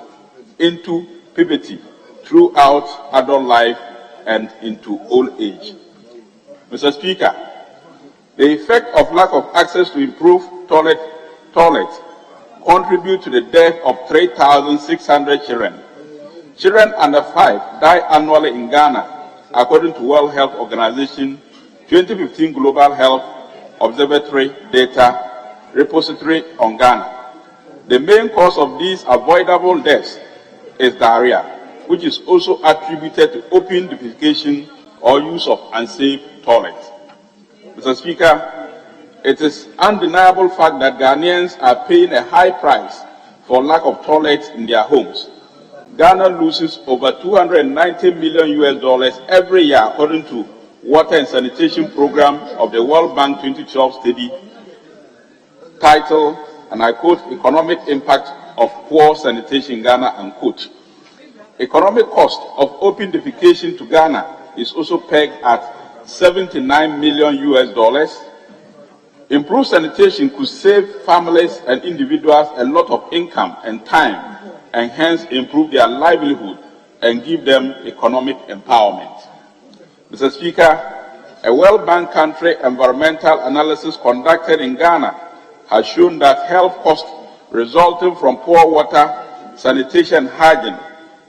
into puberty, throughout adult life, and into old age. Mr. Speaker, the effect of lack of access to improved toilets contribute to the death of 3,600 children. Children under 5 die annually in Ghana, according to World Health Organization 2015 Global Health Observatory Data Repository on Ghana. The main cause of these avoidable deaths is diarrhea, which is also attributed to open defecation or use of unsafe toilets. Mr. Speaker, it is undeniable fact that Ghanaians are paying a high price for lack of toilets in their homes. Ghana loses over $290 million every year, according to Water and Sanitation Program of the World Bank 2012 study titled, and I quote, Economic Impact of Poor Sanitation in Ghana, unquote. Economic cost of open defecation to Ghana is also pegged at $79 million. Improved sanitation could save families and individuals a lot of income and time, and hence improve their livelihood and give them economic empowerment. Mr. Speaker, a World Bank country environmental analysis conducted in Ghana has shown that health costs resulting from poor water, sanitation, and hygiene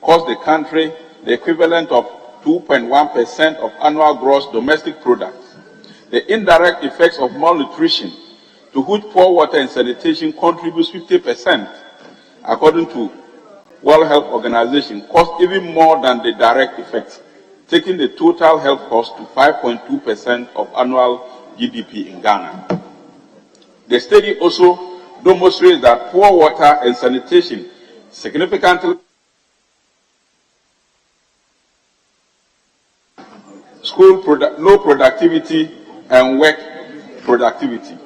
cost the country the equivalent of 2.1% of annual gross domestic product. The indirect effects of malnutrition, to which poor water and sanitation contributes 50%, according to World Health Organization, cost even more than the direct effects, taking the total health cost to 5.2% of annual GDP in Ghana. The study also demonstrates that poor water and sanitation significantly low productivity and work productivity,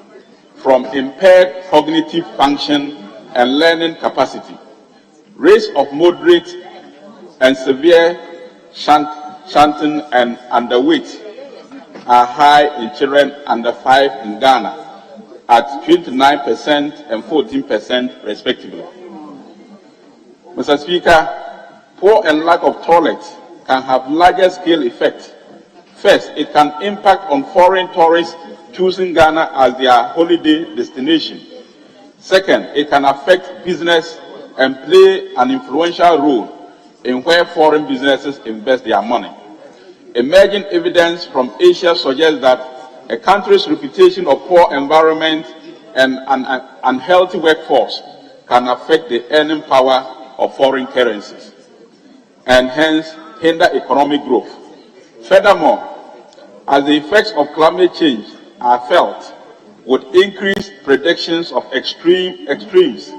from impaired cognitive function and learning capacity. Rates of moderate and severe stunting and underweight are high in children under 5 in Ghana at 29% and 14% respectively. Mr. Speaker, poor and lack of toilets can have larger scale effects. First, it can impact on foreign tourists choosing Ghana as their holiday destination. Second, it can affect business and play an influential role in where foreign businesses invest their money. Emerging evidence from Asia suggests that a country's reputation of poor environment and an unhealthy workforce can affect the earning power of foreign currencies and hence hinder economic growth. Furthermore, as the effects of climate change are felt, with increased predictions of extremes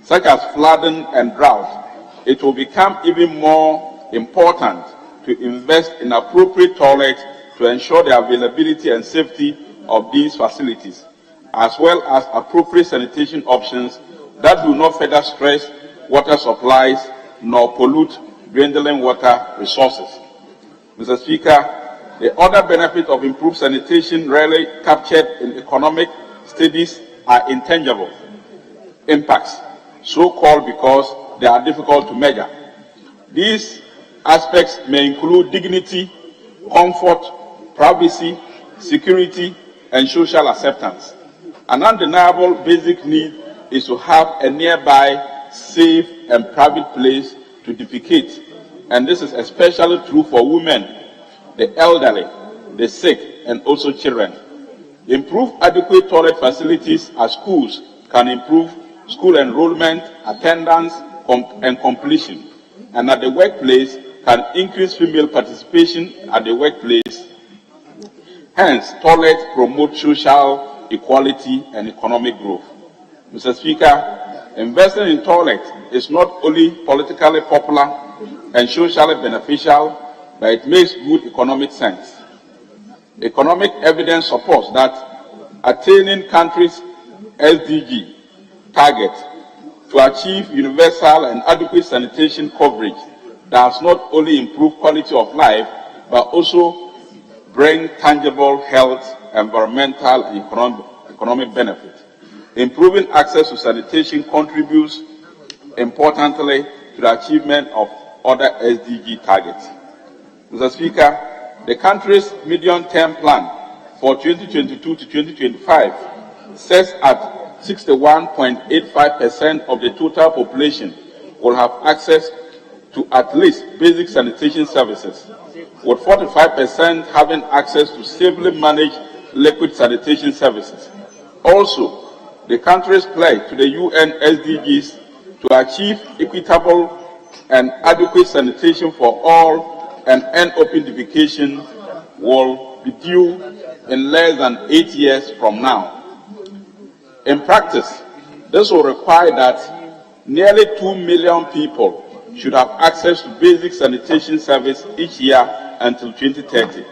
such as flooding and drought, it will become even more important to invest in appropriate toilets to ensure the availability and safety of these facilities, as well as appropriate sanitation options that do not further stress water supplies nor pollute dwindling water resources. Mr. Speaker, the other benefits of improved sanitation rarely captured in economic studies are intangible impacts, so-called because they are difficult to measure. These aspects may include dignity, comfort, privacy, security, and social acceptance. An undeniable basic need is to have a nearby, safe, and private place to defecate, and this is especially true for women, the elderly, the sick, and also children. Improved adequate toilet facilities at schools can improve school enrollment, attendance, and completion, and at the workplace can increase female participation at the workplace. Hence, toilets promote social equality and economic growth. Mr. Speaker, investing in toilets is not only politically popular and socially beneficial, but it makes good economic sense. Economic evidence supports that attaining countries' SDG target to achieve universal and adequate sanitation coverage does not only improve quality of life, but also bring tangible health, environmental, and economic benefit. Improving access to sanitation contributes importantly to the achievement of other SDG targets. Mr. Speaker, the country's medium-term plan for 2022 to 2025 sets at 61.85% of the total population will have access to at least basic sanitation services, with 45% having access to safely managed liquid sanitation services. Also, the country's pledge to the UN SDGs to achieve equitable and adequate sanitation for all and end open defecation will be due in less than 8 years from now. In practice, this will require that nearly 2 million people should have access to basic sanitation service each year until 2030.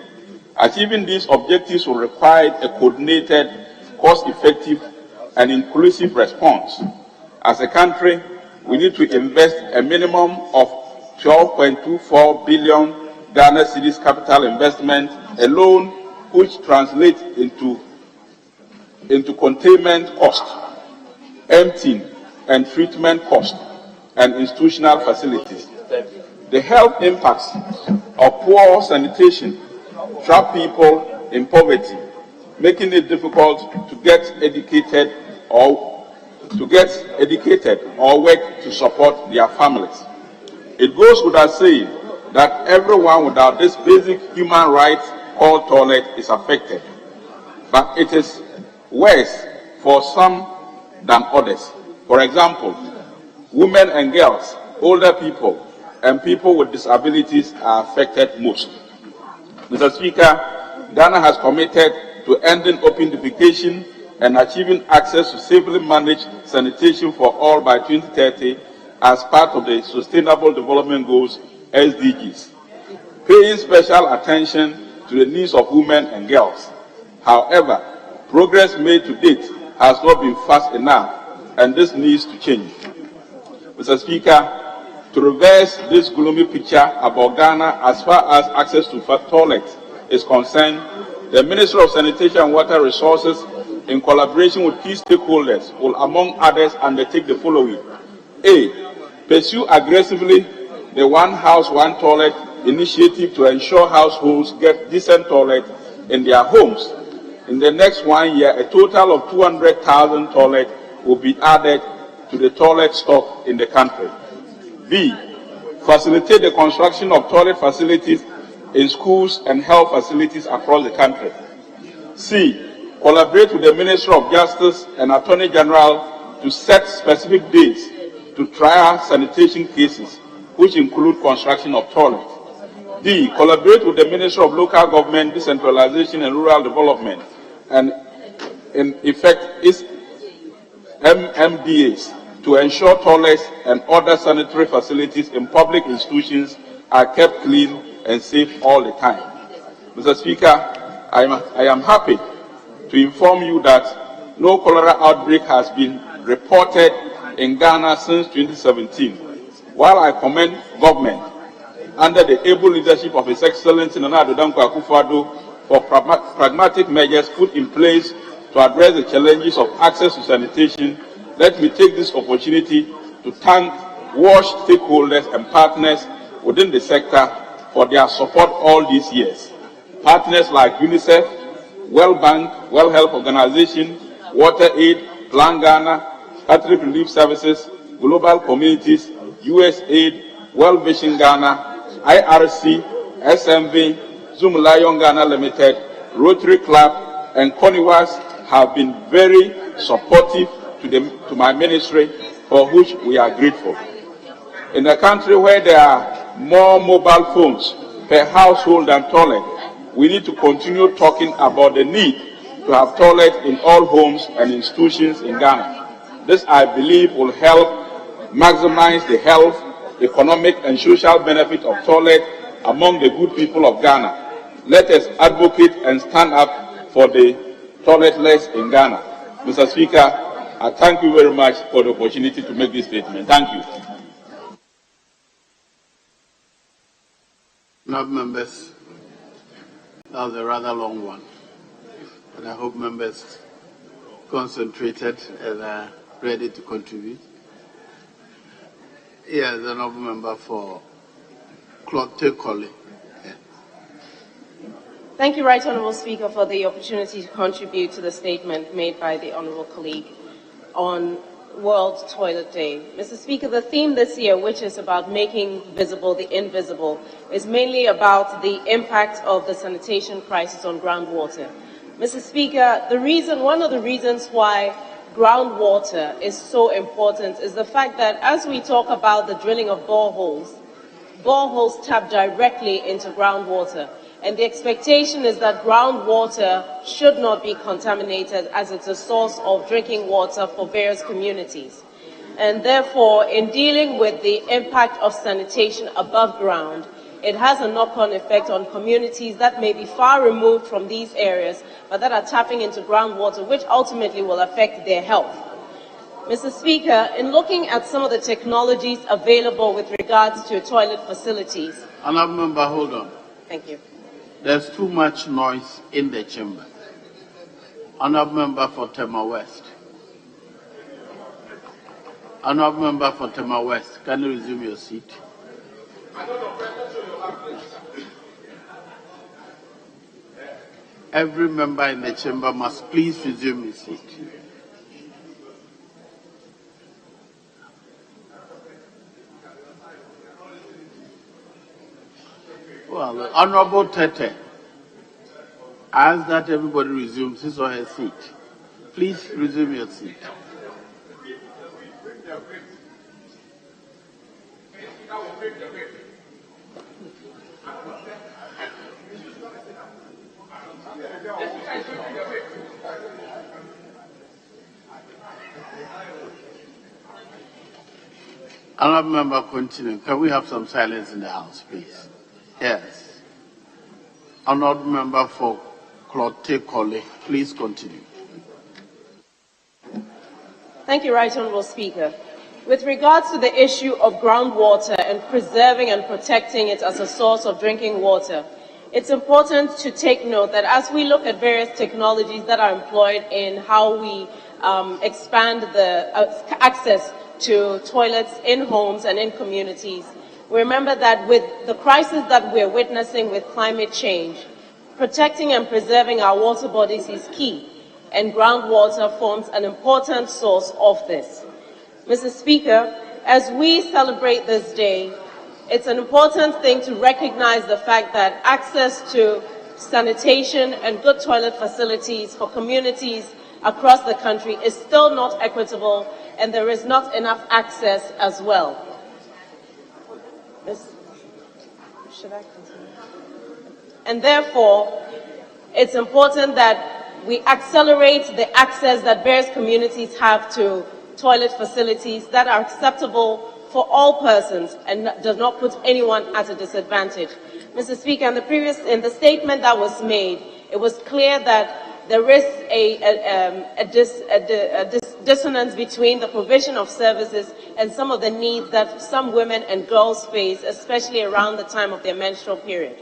Achieving these objectives will require a coordinated, cost-effective, and inclusive response. As a country, we need to invest a minimum of 12.24 billion Ghana cedis capital investment alone, which translates into containment cost, emptying and treatment cost, and institutional facilities. The health impacts of poor sanitation trap people in poverty, making it difficult to get educated or work to support their families. It goes without saying that everyone without this basic human right called toilet is affected, but it is worse for some than others. For example, women and girls, older people, and people with disabilities are affected most. Mr. Speaker, Ghana has committed to ending open defecation and achieving access to safely managed sanitation for all by 2030 as part of the Sustainable Development Goals SDGs, paying special attention to the needs of women and girls. However, progress made to date has not been fast enough, and this needs to change. Mr. Speaker, to reverse this gloomy picture about Ghana as far as access to toilets is concerned, the Ministry of Sanitation and Water Resources, in collaboration with key stakeholders, will, among others, undertake the following. A. Pursue aggressively the One House, One Toilet initiative to ensure households get decent toilets in their homes. In the next 1 year, a total of 200,000 toilets will be added to the toilet stock in the country. B. Facilitate the construction of toilet facilities in schools and health facilities across the country. C. Collaborate with the Ministry of Justice and Attorney General to set specific dates to trial sanitation cases, which include construction of toilets. D. Collaborate with the Ministry of Local Government, Decentralization and Rural Development and in effect its MMDAs to ensure toilets and other sanitary facilities in public institutions are kept clean and safe all the time. Mr. Speaker, I am happy to inform you that no cholera outbreak has been reported in Ghana since 2017. While I commend government under the able leadership of His Excellency Nana Addo Dankwa Akufo-Addo for pragmatic measures put in place to address the challenges of access to sanitation, let me take this opportunity to thank WASH stakeholders and partners within the sector for their support all these years. Partners like UNICEF, World Bank, World Health Organization, Water Aid, Plan Ghana, Catholic Relief Services, Global Communities, USAID, World Vision Ghana, IRC, SMV, Zoom Lion Ghana Limited, Rotary Club, and Coniwas have been very supportive to my ministry, for which we are grateful. In a country where there are more mobile phones per household than toilet, we need to continue talking about the need to have toilets in all homes and institutions in Ghana. This, I believe, will help maximize the health, economic, and social benefit of toilet among the good people of Ghana. Let us advocate and stand up for the toiletless in Ghana. Mr. Speaker, I thank you very much for the opportunity to make this statement. Thank you. Now, members, that was a rather long one, and I hope members concentrated and are ready to contribute. Yes, the honourable member for Clotte-Colley. Thank you, Right Honourable Speaker, for the opportunity to contribute to the statement made by the honourable colleague on World Toilet Day. Mr. Speaker, the theme this year, which is about making visible the invisible, is mainly about the impact of the sanitation crisis on groundwater. Mr. Speaker, one of the reasons why groundwater is so important is the fact that as we talk about the drilling of boreholes tap directly into groundwater. And the expectation is that groundwater should not be contaminated as it's a source of drinking water for various communities. And therefore, in dealing with the impact of sanitation above ground, it has a knock-on effect on communities that may be far removed from these areas, but that are tapping into groundwater, which ultimately will affect their health. Mr. Speaker, in looking at some of the technologies available with regards to toilet facilities. Honourable member, hold on. Thank you. There's too much noise in the chamber. Honourable member for Tema West. Honourable member for Tema West, can you resume your seat? Every member in the chamber must please resume his seat. Well, Honourable Tete, I ask that everybody resumes his or her seat. Please resume your seat. Honourable member, continue. Can we have some silence in the House, please? Yes. Honourable member for Clotte-Colley, please continue. Thank you, Right Honourable Speaker. With regards to the issue of groundwater and preserving and protecting it as a source of drinking water, it's important to take note that as we look at various technologies that are employed in how we expand the access to toilets in homes and in communities, remember that with the crisis that we're witnessing with climate change, protecting and preserving our water bodies is key, and groundwater forms an important source of this. Mr. Speaker, as we celebrate this day, it's an important thing to recognize the fact that access to sanitation and good toilet facilities for communities across the country is still not equitable, and there is not enough access as well. Should I continue? And therefore, it's important that we accelerate the access that various communities have to toilet facilities that are acceptable for all persons and does not put anyone at a disadvantage. Mr. Speaker, in the statement that was made, it was clear that there is a dissonance between the provision of services and some of the needs that some women and girls face, especially around the time of their menstrual period.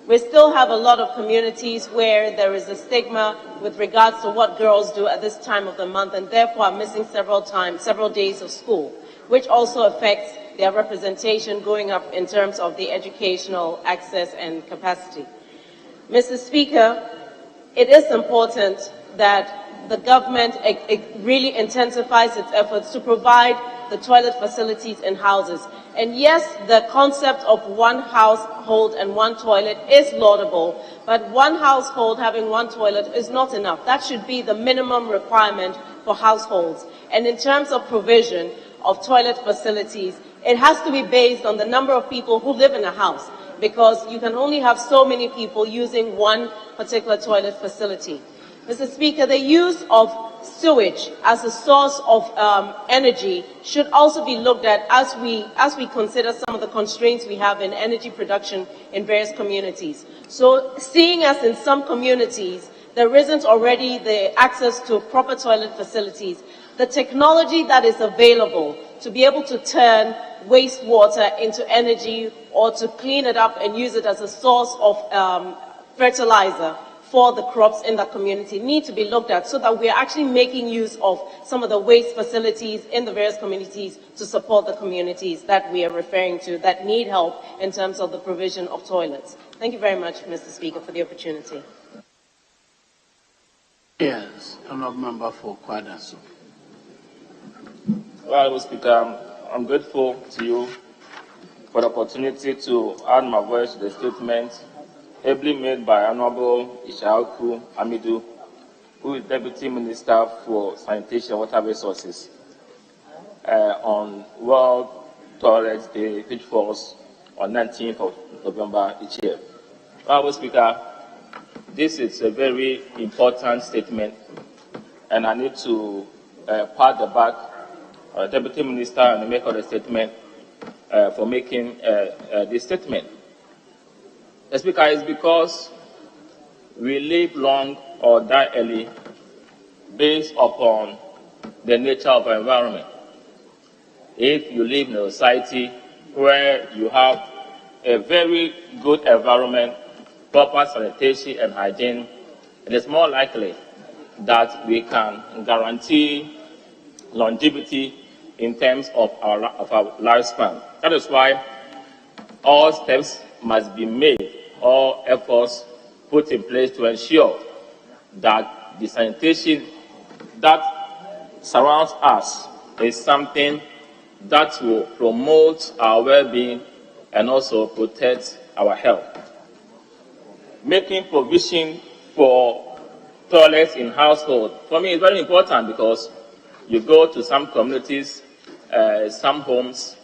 We still have a lot of communities where there is a stigma with regards to what girls do at this time of the month, and therefore are missing several days of school, which also affects their representation going up in terms of the educational access and capacity. Mr. Speaker, it is important that the government really intensifies its efforts to provide the toilet facilities in houses. And yes, the concept of one household and one toilet is laudable, but one household having one toilet is not enough. That should be the minimum requirement for households. And in terms of provision of toilet facilities, it has to be based on the number of people who live in a house, because you can only have so many people using one particular toilet facility. Mr. Speaker, the use of sewage as a source of energy should also be looked at as we consider some of the constraints we have in energy production in various communities. So, seeing as in some communities there isn't already the access to proper toilet facilities, the technology that is available to be able to turn wastewater into energy or to clean it up and use it as a source of fertilizer for the crops in that community need to be looked at, so that we are actually making use of some of the waste facilities in the various communities to support the communities that we are referring to that need help in terms of the provision of toilets. Thank you very much, Mr. Speaker, for the opportunity. Yes, Honourable Member for Kwadaso. Well, Speaker, I'm grateful to you for the opportunity to add my voice to the statement ably made by Honourable Ishaku Amidu, who is Deputy Minister for Sanitation and Water Resources, on World Toilet Day, which falls on 19th of November each year. Honourable Speaker, this is a very important statement, and I need to pat the back of the Deputy Minister and the maker of the statement for making this statement. The Speaker, is because we live long or die early based upon the nature of our environment. If you live in a society where you have a very good environment, proper sanitation and hygiene, it is more likely that we can guarantee longevity in terms of our lifespan. That is why all steps must be made, all efforts put in place to ensure that the sanitation that surrounds us is something that will promote our well-being and also protect our health. Making provision for toilets in households, for me, is very important, because you go to some communities, some homes,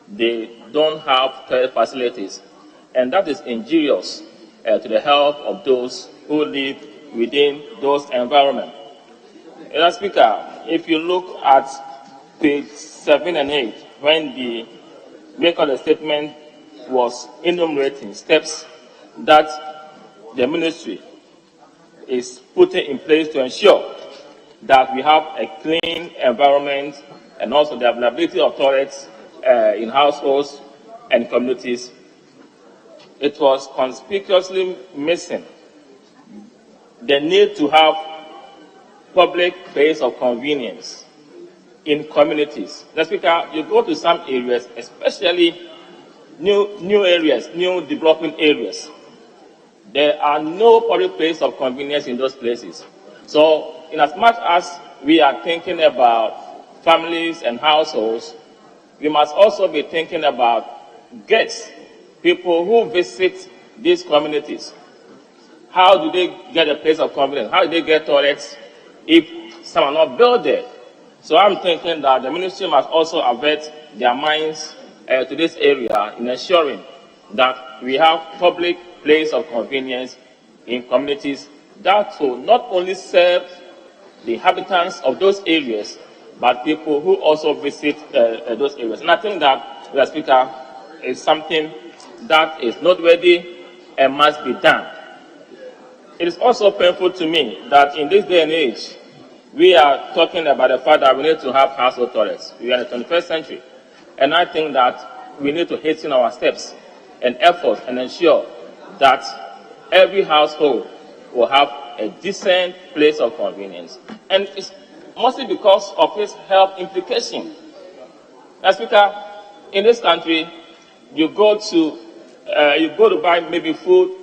they don't have toilet facilities, and that is injurious to the health of those who live within those environments. Mr. Speaker, if you look at page 7 and 8, when the maker of the statement was enumerating steps that the ministry is putting in place to ensure that we have a clean environment and also the availability of toilets in households and communities, it was conspicuously missing the need to have public place of convenience in communities. Mr. Speaker, you go to some areas, especially new areas, new developing areas, there are no public place of convenience in those places. So, in as much as we are thinking about families and households, we must also be thinking about guests, people who visit these communities. How do they get a place of convenience? How do they get toilets if some are not built there? So I'm thinking that the ministry must also avert their minds to this area in ensuring that we have public place of convenience in communities that will not only serve the inhabitants of those areas, but people who also visit those areas. And I think that, Mr. Speaker, is something that is noteworthy and must be done. It is also painful to me that in this day and age, we are talking about the fact that we need to have household toilets. We are in the 21st century. And I think that we need to hasten our steps and efforts and ensure that every household will have a decent place of convenience. And it's mostly because of its health implication. As Speaker, in this country, you go to buy maybe food,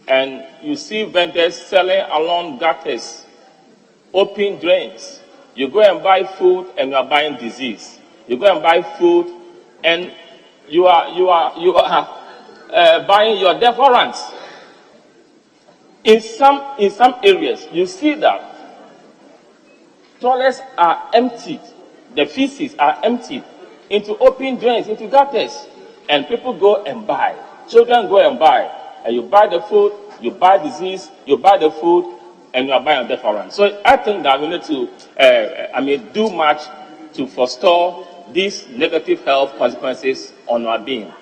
and you see vendors selling along gutters, open drains. You go and buy food, and you are buying disease. You go and buy food, and you are buying your deference. In some areas, you see that toilets are emptied, the feces are emptied into open drains, into gutters, and people go and buy. Children go and buy, and you buy the food, you buy disease, you buy the food, and you are buying deference. So I think that we need to, do much to forestall these negative health consequences on our being.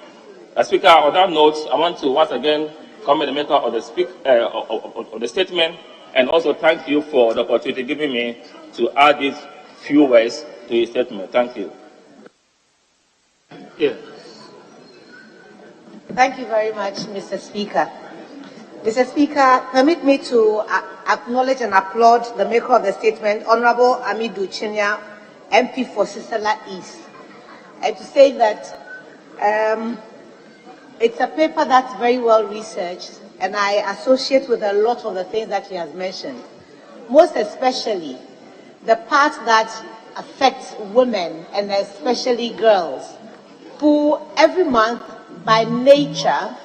As Speaker, on that note, I want to once again commend the maker of the statement, and also thank you for the opportunity given me to add these few words to his statement. Thank you. Yes. Thank you very much, Mr. Speaker. Mr. Speaker, permit me to acknowledge and applaud the maker of the statement, Honorable Amidu Chinya, MP for Sisala East, and to say that it's a paper that's very well researched, and I associate with a lot of the things that he has mentioned, most especially the part that affects women and especially girls, who every month by nature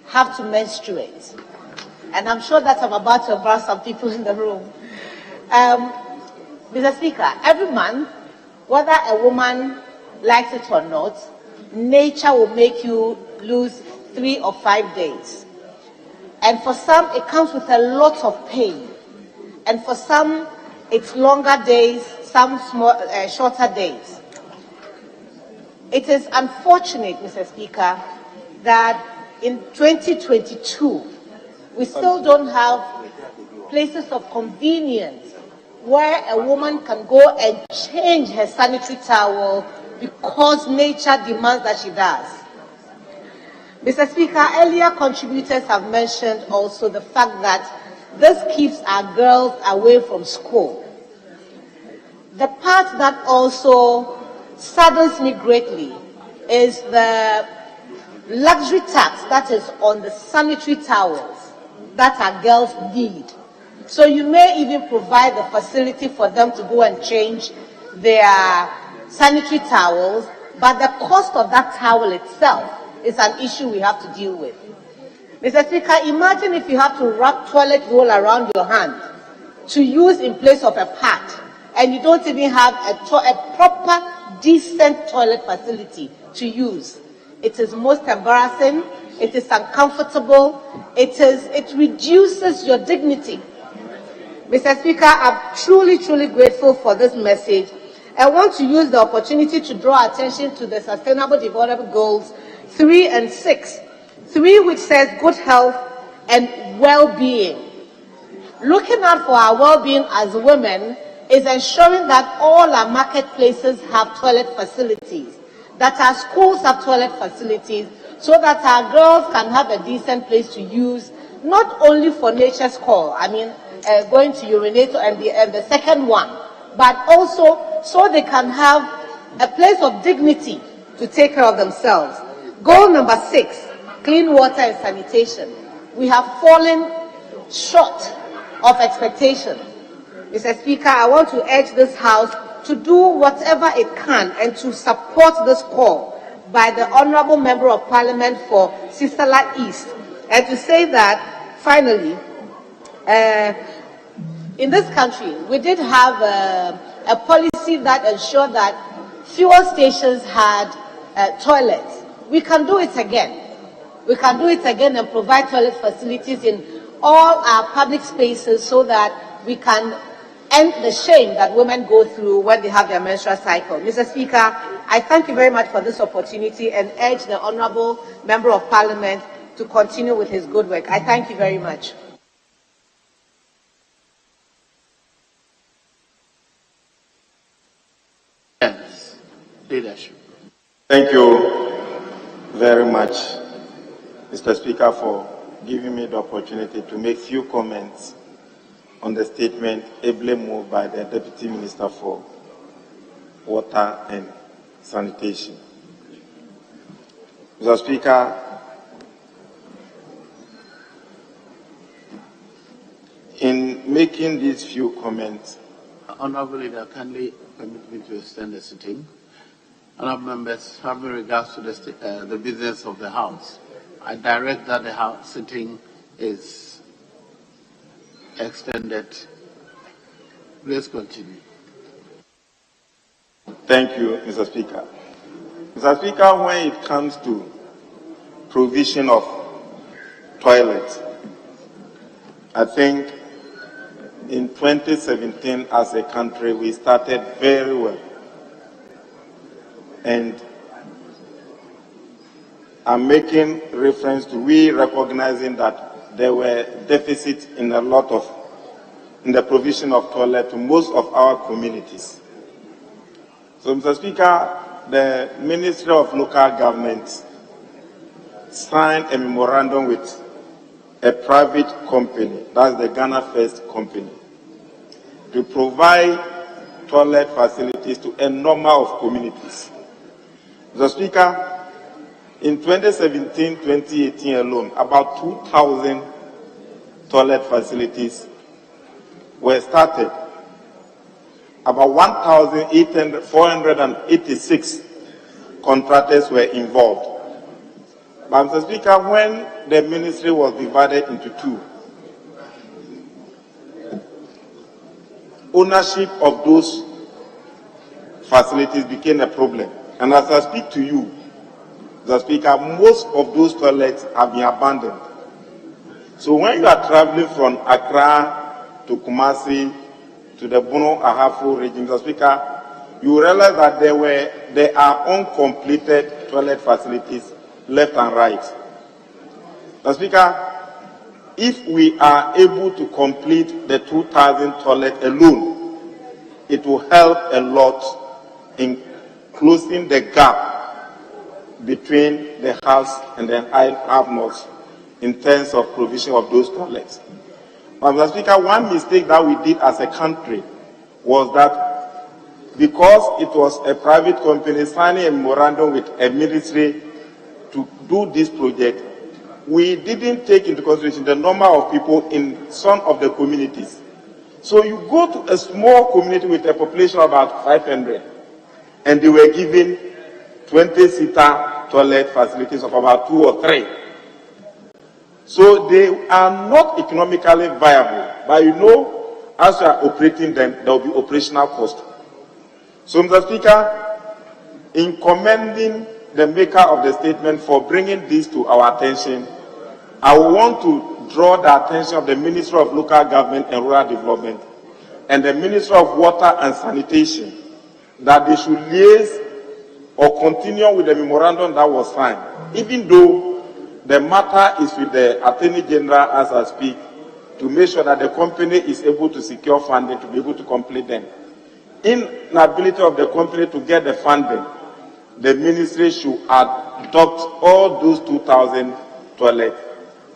have to menstruate. And I'm sure that I'm about to embarrass some people in the room. Mr. Speaker, every month, whether a woman likes it or not, nature will make you lose 3 or 5 days. And for some, it comes with a lot of pain. And for some, it's longer days, some shorter days. It is unfortunate, Mr. Speaker, that in 2022, we still don't have places of convenience where a woman can go and change her sanitary towel because nature demands that she does. Mr. Speaker, earlier contributors have mentioned also the fact that this keeps our girls away from school. The part that also saddens me greatly is the luxury tax that is on the sanitary towels that our girls need. So you may even provide the facility for them to go and change their sanitary towels, but the cost of that towel itself is an issue we have to deal with. Mr. Speaker, imagine if you have to wrap toilet roll around your hand to use in place of a pad, and you don't even have a proper, decent toilet facility to use. It is most embarrassing, it is uncomfortable, it reduces your dignity. Mr. Speaker, I'm truly, truly grateful for this message. I want to use the opportunity to draw attention to the Sustainable Development Goals 3 and 6. 3, which says good health and well-being. Looking out for our well-being as women is ensuring that all our marketplaces have toilet facilities, that our schools have toilet facilities, so that our girls can have a decent place to use, not only for nature's call, going to urinate and the second one, but also so they can have a place of dignity to take care of themselves. Goal number 6, clean water and sanitation. We have fallen short of expectation. Mr. Speaker, I want to urge this House to do whatever it can and to support this call by the Honourable Member of Parliament for Sisala East, and to say that, finally, in this country, we did have a policy that ensured that fuel stations had toilets. We can do it again. We can do it again and provide toilet facilities in all our public spaces so that we can end the shame that women go through when they have their menstrual cycle. Mr. Speaker, I thank you very much for this opportunity and urge the Honourable Member of Parliament to continue with his good work. I thank you very much. Yes. Leadership. Thank you very much, Mr. Speaker, for giving me the opportunity to make few comments on the statement ably moved by the Deputy Minister for Water and Sanitation. Mr. Speaker, in making these few comments, Honourable Leader, kindly permit me to extend the sitting. Honourable members, having regards to the business of the House, I direct that the House sitting is extended. Please continue. Thank you, Mr. Speaker. Mr. Speaker, when it comes to provision of toilets, I think in 2017 as a country we started very well. And I'm making reference to we recognizing that there were deficits in in the provision of toilet to most of our communities. So, Mr. Speaker, the Ministry of Local Government signed a memorandum with a private company, that's the Ghana First Company, to provide toilet facilities to a number of communities. Mr. Speaker, in 2017-2018 alone, about 2,000 toilet facilities were started. About 1,486 contractors were involved. But Mr. Speaker, when the ministry was divided into two, ownership of those facilities became a problem. And as I speak to you, Mr. Speaker, most of those toilets have been abandoned. So when you are traveling from Accra to Kumasi to the Bono Ahafo region, Mr. Speaker, you realize that there are uncompleted toilet facilities left and right. Mr. Speaker, if we are able to complete the 2,000 toilets alone, it will help a lot in closing the gap between the house and the have-nots in terms of provision of those toilets. But Mr. Speaker, one mistake that we did as a country was that because it was a private company signing a memorandum with a ministry to do this project, we didn't take into consideration the number of people in some of the communities. So you go to a small community with a population of about 500, and they were given 20-seater toilet facilities of about 2 or 3. So they are not economically viable, but you know, as you are operating them, there will be operational cost. So, Mr. Speaker, in commending the maker of the statement for bringing this to our attention, I want to draw the attention of the Ministry of Local Government and Rural Development and the Ministry of Water and Sanitation that they should liaise or continue with the memorandum that was signed, even though the matter is with the Attorney General as I speak, to make sure that the company is able to secure funding to be able to complete them. Inability of the company to get the funding, the ministry should adopt all those 2,000 toilets.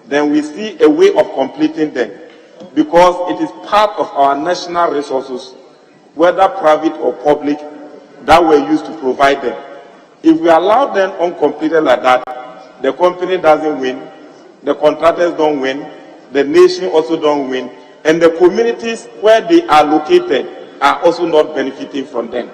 Then we see a way of completing them, because it is part of our national resources, whether private or public, that were used to provide them. If we allow them uncompleted like that, the company doesn't win, the contractors don't win, the nation also don't win, and the communities where they are located are also not benefiting from them.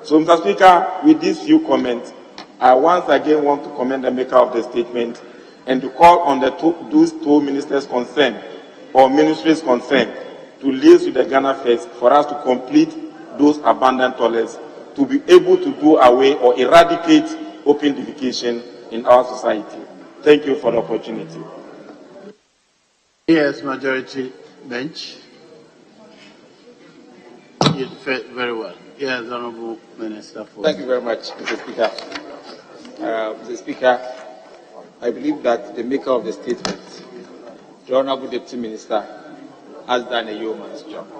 So, Mr. Speaker, with these few comments, I once again want to commend the maker of the statement and to call on those two ministers concerned or ministries concerned to liaise with the Ghana First for us to complete those abandoned toilets, to be able to do away or eradicate open defecation in our society. Thank you for the opportunity. Yes, majority bench. You fit very well. Yes, Honorable Minister. Thank you very much, Mr. Speaker. Mr. Speaker, I believe that the maker of the statement, the Honorable Deputy Minister, has done a yeoman's job.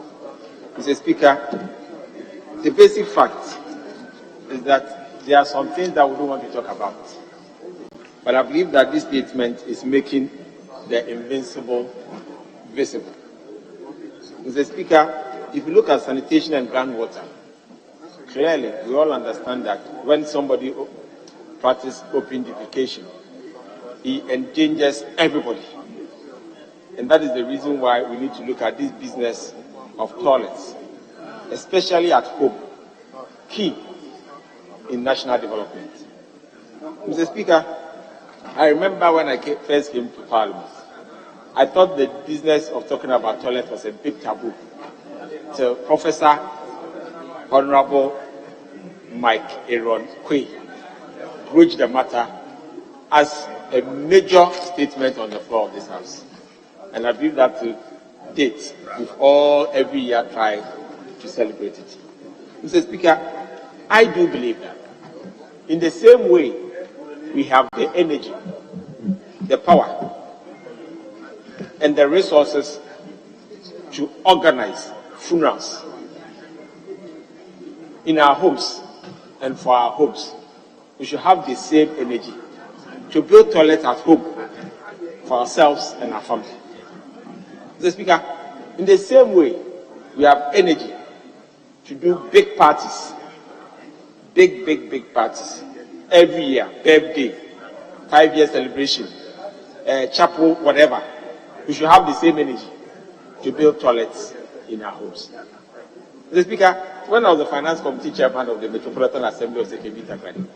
Mr. Speaker, the basic fact is that there are some things that we don't want to talk about. But I believe that this statement is making the invincible visible. Mr. Speaker, if you look at sanitation and groundwater, clearly we all understand that when somebody practices open defecation, he endangers everybody. And that is the reason why we need to look at this business of toilets, especially at home, key in national development. Mr. Speaker, I remember when I first came to Parliament, I thought the business of talking about toilets was a big taboo. So Professor Honorable Mike Aaron Quay broached the matter as a major statement on the floor of this House. And I believe that to date, we've all every year tried to celebrate it. Mr. Speaker, I do believe that in the same way we have the energy, the power, and the resources to organize funerals in our homes and for our homes, we should have the same energy to build toilets at home for ourselves and our family. Mr. Speaker, in the same way, we have energy to do big parties, big parties every year, birthday, 5-year celebration, chapel, whatever. We should have the same energy to build toilets in our homes. Mr. Speaker, when I was the Finance Committee Chairman of the Metropolitan Assembly of Sekebita,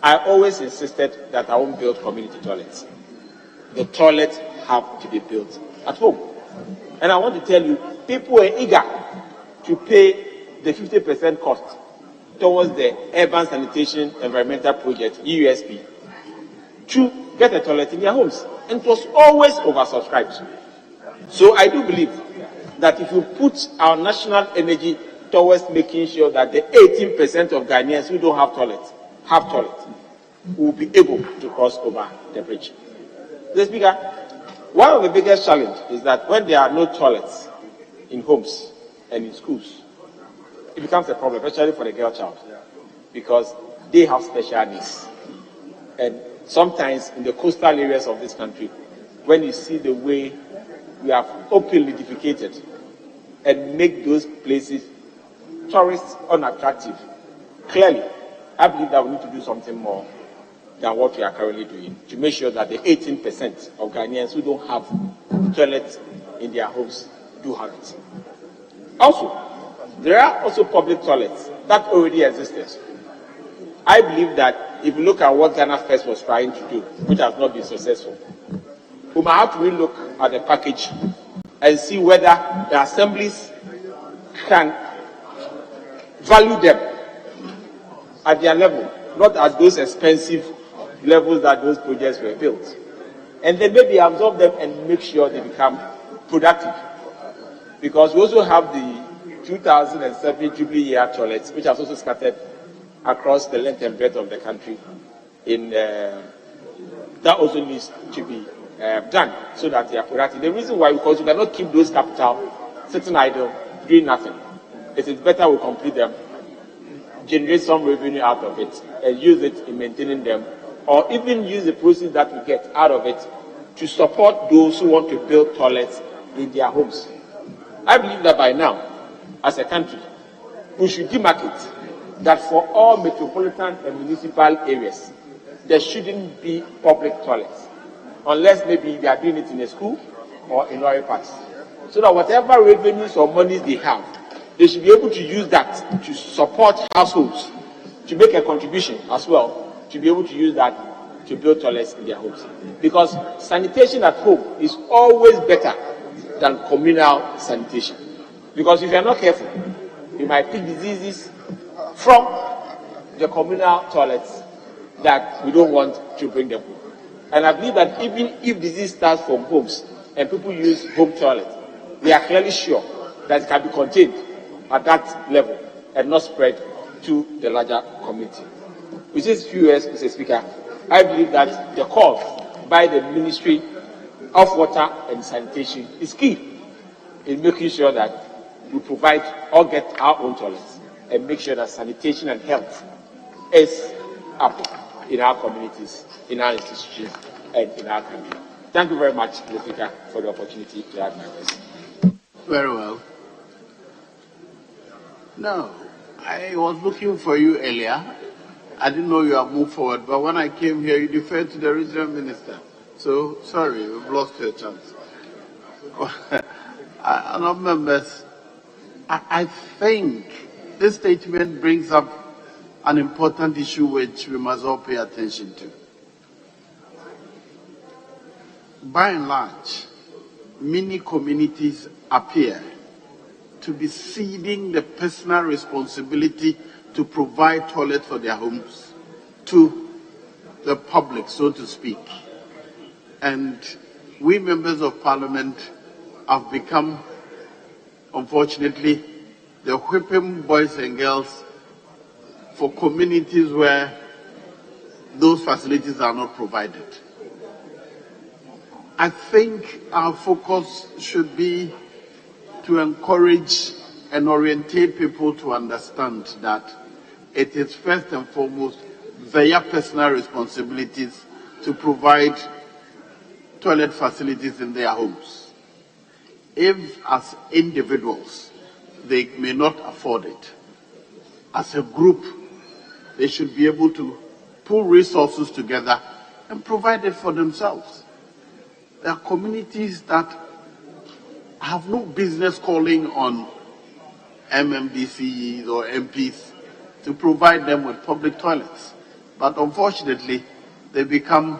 I always insisted that I won't build community toilets. The toilets have to be built at home. And I want to tell you, people are eager to pay the 50% cost towards the Urban Sanitation Environmental Project, EUSP, to get a toilet in their homes. And it was always oversubscribed. So I do believe that if you put our national energy towards making sure that the 18% of Ghanaians who don't have toilets, will be able to cross over the bridge. Mr. Speaker, one of the biggest challenges is that when there are no toilets in homes and in schools, it becomes a problem, especially for the girl child, because they have special needs. And sometimes in the coastal areas of this country, when you see the way we have openly defecated and make those places tourist unattractive, clearly, I believe that we need to do something more than what we are currently doing to make sure that the 18% of Ghanaians who don't have toilets in their homes do have it. Also, there are also public toilets that already existed. I believe that if you look at what Ghana First was trying to do, which has not been successful, we might have to relook at the package and see whether the assemblies can value them at their level, not at those expensive levels that those projects were built. And then maybe absorb them and make sure they become productive. Because we also have the 2007 Jubilee Year toilets, which are also scattered across the length and breadth of the country. That also needs to be done so that they are productive. The reason why, because we cannot keep those capital sitting idle, doing nothing. It is better we complete them, generate some revenue out of it, and use it in maintaining them, or even use the proceeds that we get out of it to support those who want to build toilets in their homes. I believe that by now, as a country, we should demarcate that for all metropolitan and municipal areas, there shouldn't be public toilets, unless maybe they are doing it in a school or in other parts. So that whatever revenues or monies they have, they should be able to use that to support households, to make a contribution as well, to be able to use that to build toilets in their homes. Because sanitation at home is always better than communal sanitation. Because if you're not careful, you might pick diseases from the communal toilets that we don't want to bring them home. And I believe that even if disease starts from homes, and people use home toilets, we are clearly sure that it can be contained at that level and not spread to the larger community. With these few years, Mr. Speaker, I believe that the call by the Ministry of Water and Sanitation is key in making sure that we provide or get our own toilets and make sure that sanitation and health is up in our communities, in our institutions, and in our country. Thank you very much, Mr. Speaker, for the opportunity to have my voice. Very well. No, I was looking for you earlier. I didn't know you have moved forward, but when I came here, you deferred to the regional minister. So, sorry, we've lost your chance. Honourable members, I think this statement brings up an important issue which we must all pay attention to. By and large, many communities appear to be ceding the personal responsibility to provide toilets for their homes to the public, so to speak. And we members of parliament have become, unfortunately, the whipping boys and girls for communities where those facilities are not provided. I think our focus should be to encourage and orientate people to understand that it is first and foremost their personal responsibilities to provide toilet facilities in their homes. If, as individuals, they may not afford it, as a group, they should be able to pull resources together and provide it for themselves. There are communities that have no business calling on MMDCs or MPs to provide them with public toilets. But unfortunately, they become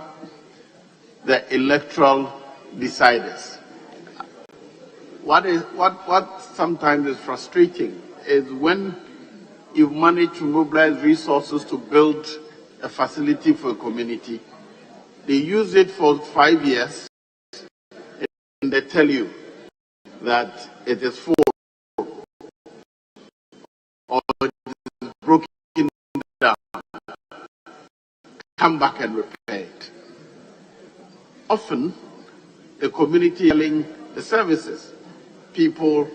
the electoral deciders. What sometimes is frustrating is when you manage to mobilize resources to build a facility for a community, they use it for 5 years, and they tell you that it is full or it is broken down. Come back and repair it. Often, the community selling the services, people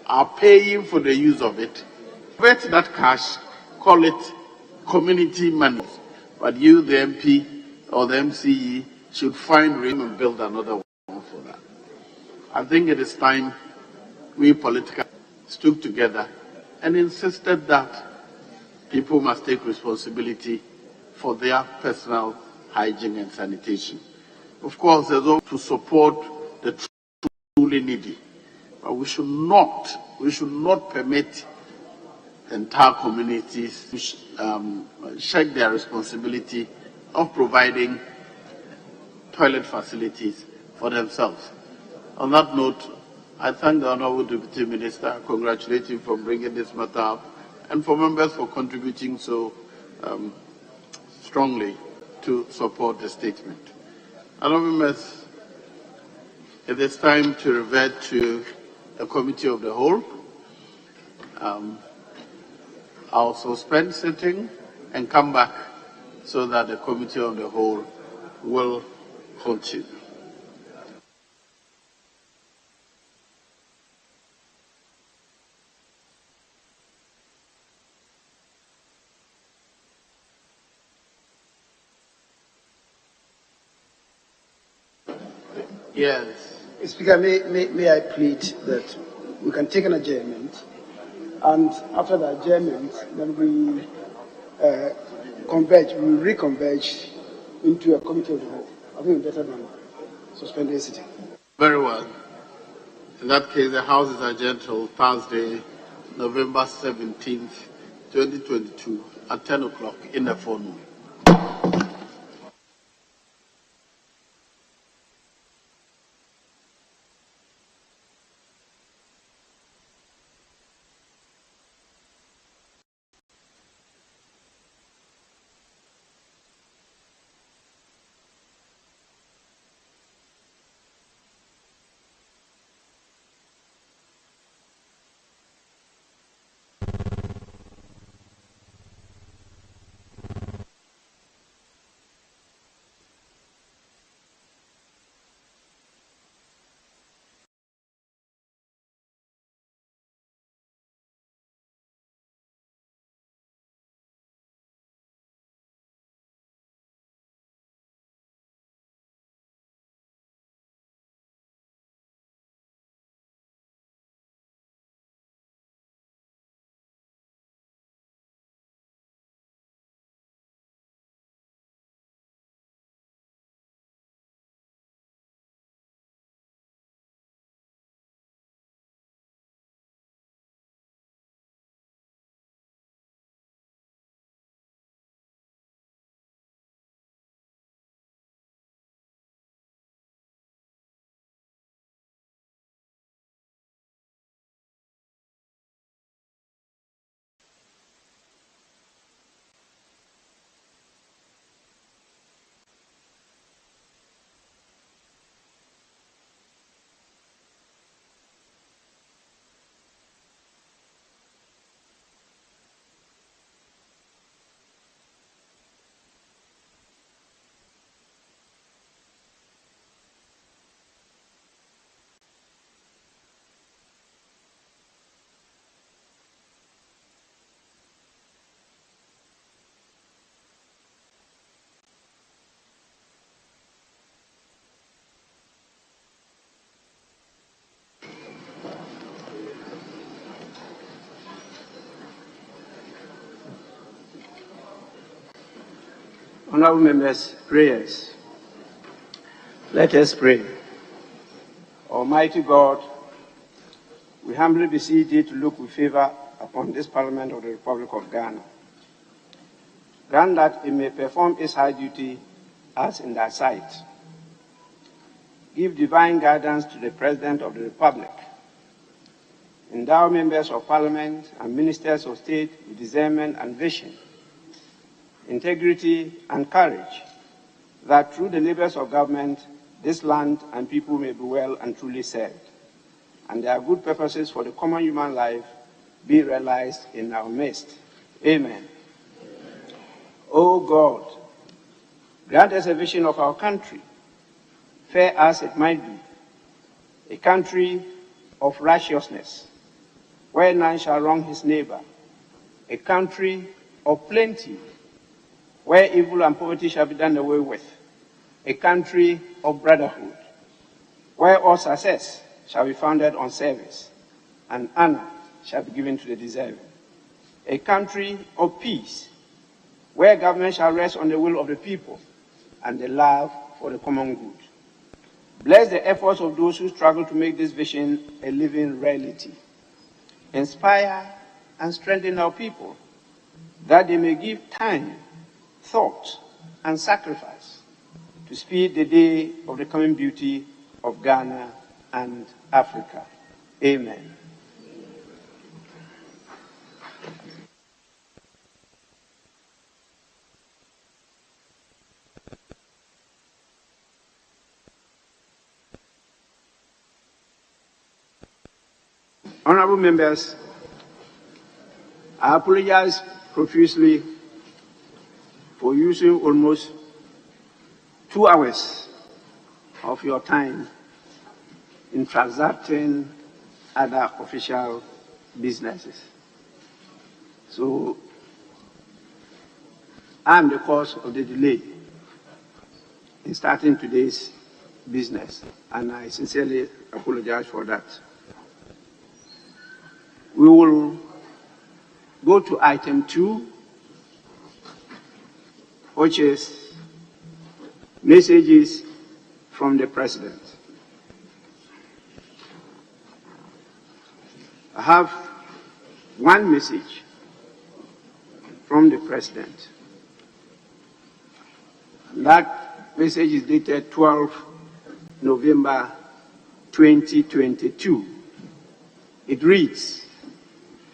are paying for the use of it. Convert that cash, call it community money, but you, the MP or the MCE, should find room and build another one for that. I think it is time we politically stood together and insisted that people must take responsibility for their personal hygiene and sanitation. Of course, there's also to support the truly needy, but we should not permit entire communities to shirk their responsibility of providing toilet facilities for themselves. On that note, I thank the Honourable Deputy Minister, congratulate him for bringing this matter up, and for members for contributing so strongly to support the statement. Honourable members, it is time to revert to the Committee of the Whole. I'll suspend sitting and come back so that the Committee of the Whole will continue. Yes. Speaker, may I plead that we can take an adjournment, and after the adjournment, then we reconverge into a committee of the whole. I think it's better than suspending sitting. Very well. In that case, the House is adjourned till Thursday, November 17th, 2022, at 10 o'clock in the forenoon. Honorable members, prayers. Let us pray. Almighty God, we humbly beseech thee to look with favor upon this Parliament of the Republic of Ghana. Grant that it may perform its high duty as in thy sight. Give divine guidance to the President of the Republic. Endow members of Parliament and ministers of state with discernment and vision, integrity and courage, that through the labors of government, this land and people may be well and truly served, and their good purposes for the common human life be realized in our midst. Amen. O God, grant us a vision of our country, fair as it might be, a country of righteousness, where none shall wrong his neighbor, a country of plenty, where evil and poverty shall be done away with, a country of brotherhood, where all success shall be founded on service, and honor shall be given to the deserving, a country of peace, where government shall rest on the will of the people and the love for the common good. Bless the efforts of those who struggle to make this vision a living reality. Inspire and strengthen our people, that they may give time, thought, and sacrifice to speed the day of the coming beauty of Ghana and Africa. Amen. Honorable members, I apologize profusely for using almost 2 hours of your time in transacting other official businesses. So I'm the cause of the delay in starting today's business, and I sincerely apologize for that. We will go to item 2, which is messages from the President. I have one message from the President. That message is dated 12 November 2022. It reads,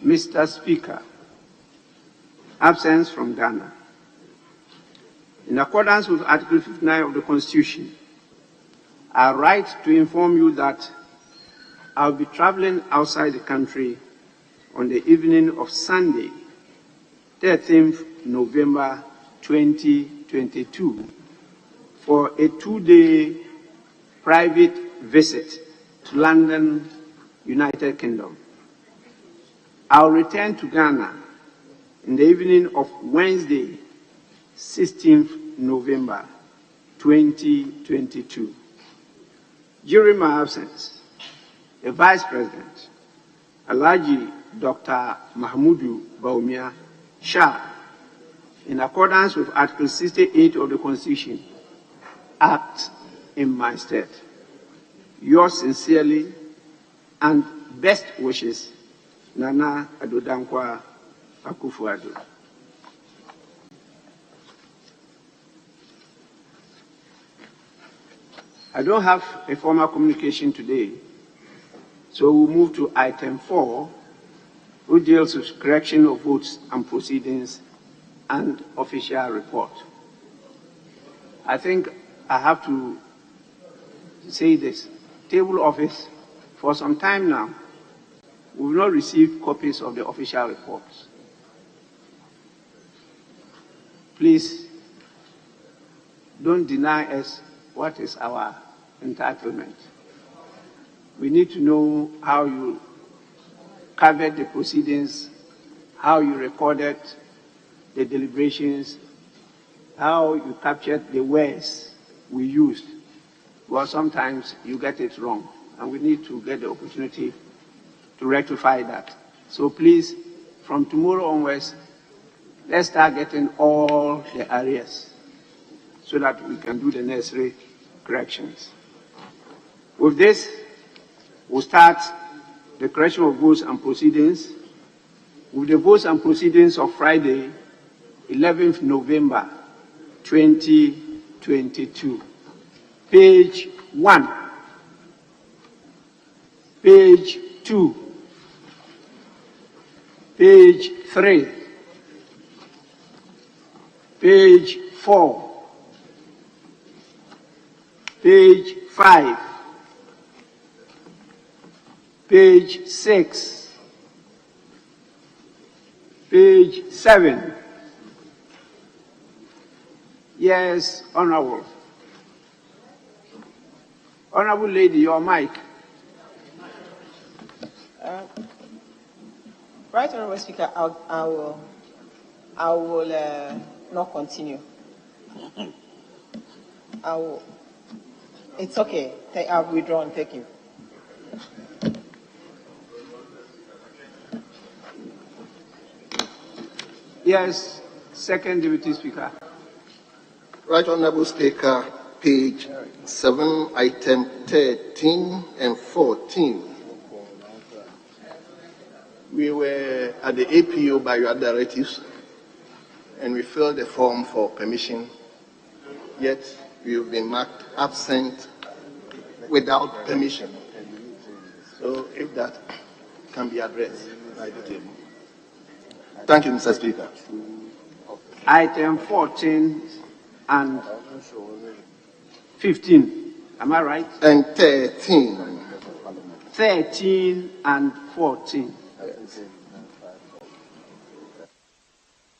Mr. Speaker, absence from Ghana. In accordance with Article 59 of the Constitution, I write to inform you that I'll be traveling outside the country on the evening of Sunday, 13th November 2022, for a 2-day private visit to London, United Kingdom. I'll return to Ghana in the evening of Wednesday, 16th November 2022. During my absence, the Vice President, Alhaji Dr. Mahmudu Bawumia shall, in accordance with Article 68 of the Constitution, act in my stead. Yours sincerely and best wishes, Nana Addo Dankwa Akufo-Addo. I don't have a formal communication today, so we'll move to item 4, which deals with correction of votes and proceedings and official report. I think I have to say this. Table office, for some time now, we've not received copies of the official reports. Please don't deny us what is our entitlement. We need to know how you covered the proceedings, how you recorded the deliberations, how you captured the words we used. Well, sometimes you get it wrong, and we need to get the opportunity to rectify that. So please, from tomorrow onwards, let's start getting all the areas. so that we can do the necessary corrections. With this, we'll start the correction of votes and proceedings with the votes and proceedings of Friday, 11th November 2022. Page 1, page 2, page 3, page 4, page 5, page 6, page 7. Yes, Honorable. Honorable lady, your mic. Right, Honorable Speaker, I will not continue. It's okay. I've withdrawn. Thank you. Yes, second Deputy Speaker. Right, Honorable Speaker, page 7, item 13 and 14. We were at the APO by your directives, and we filled the form for permission, yet we've been marked absent without permission. So if that can be addressed by the table. Thank you, Mr. Speaker. Item 14 and 15. Am I right? And 13. 13 and 14.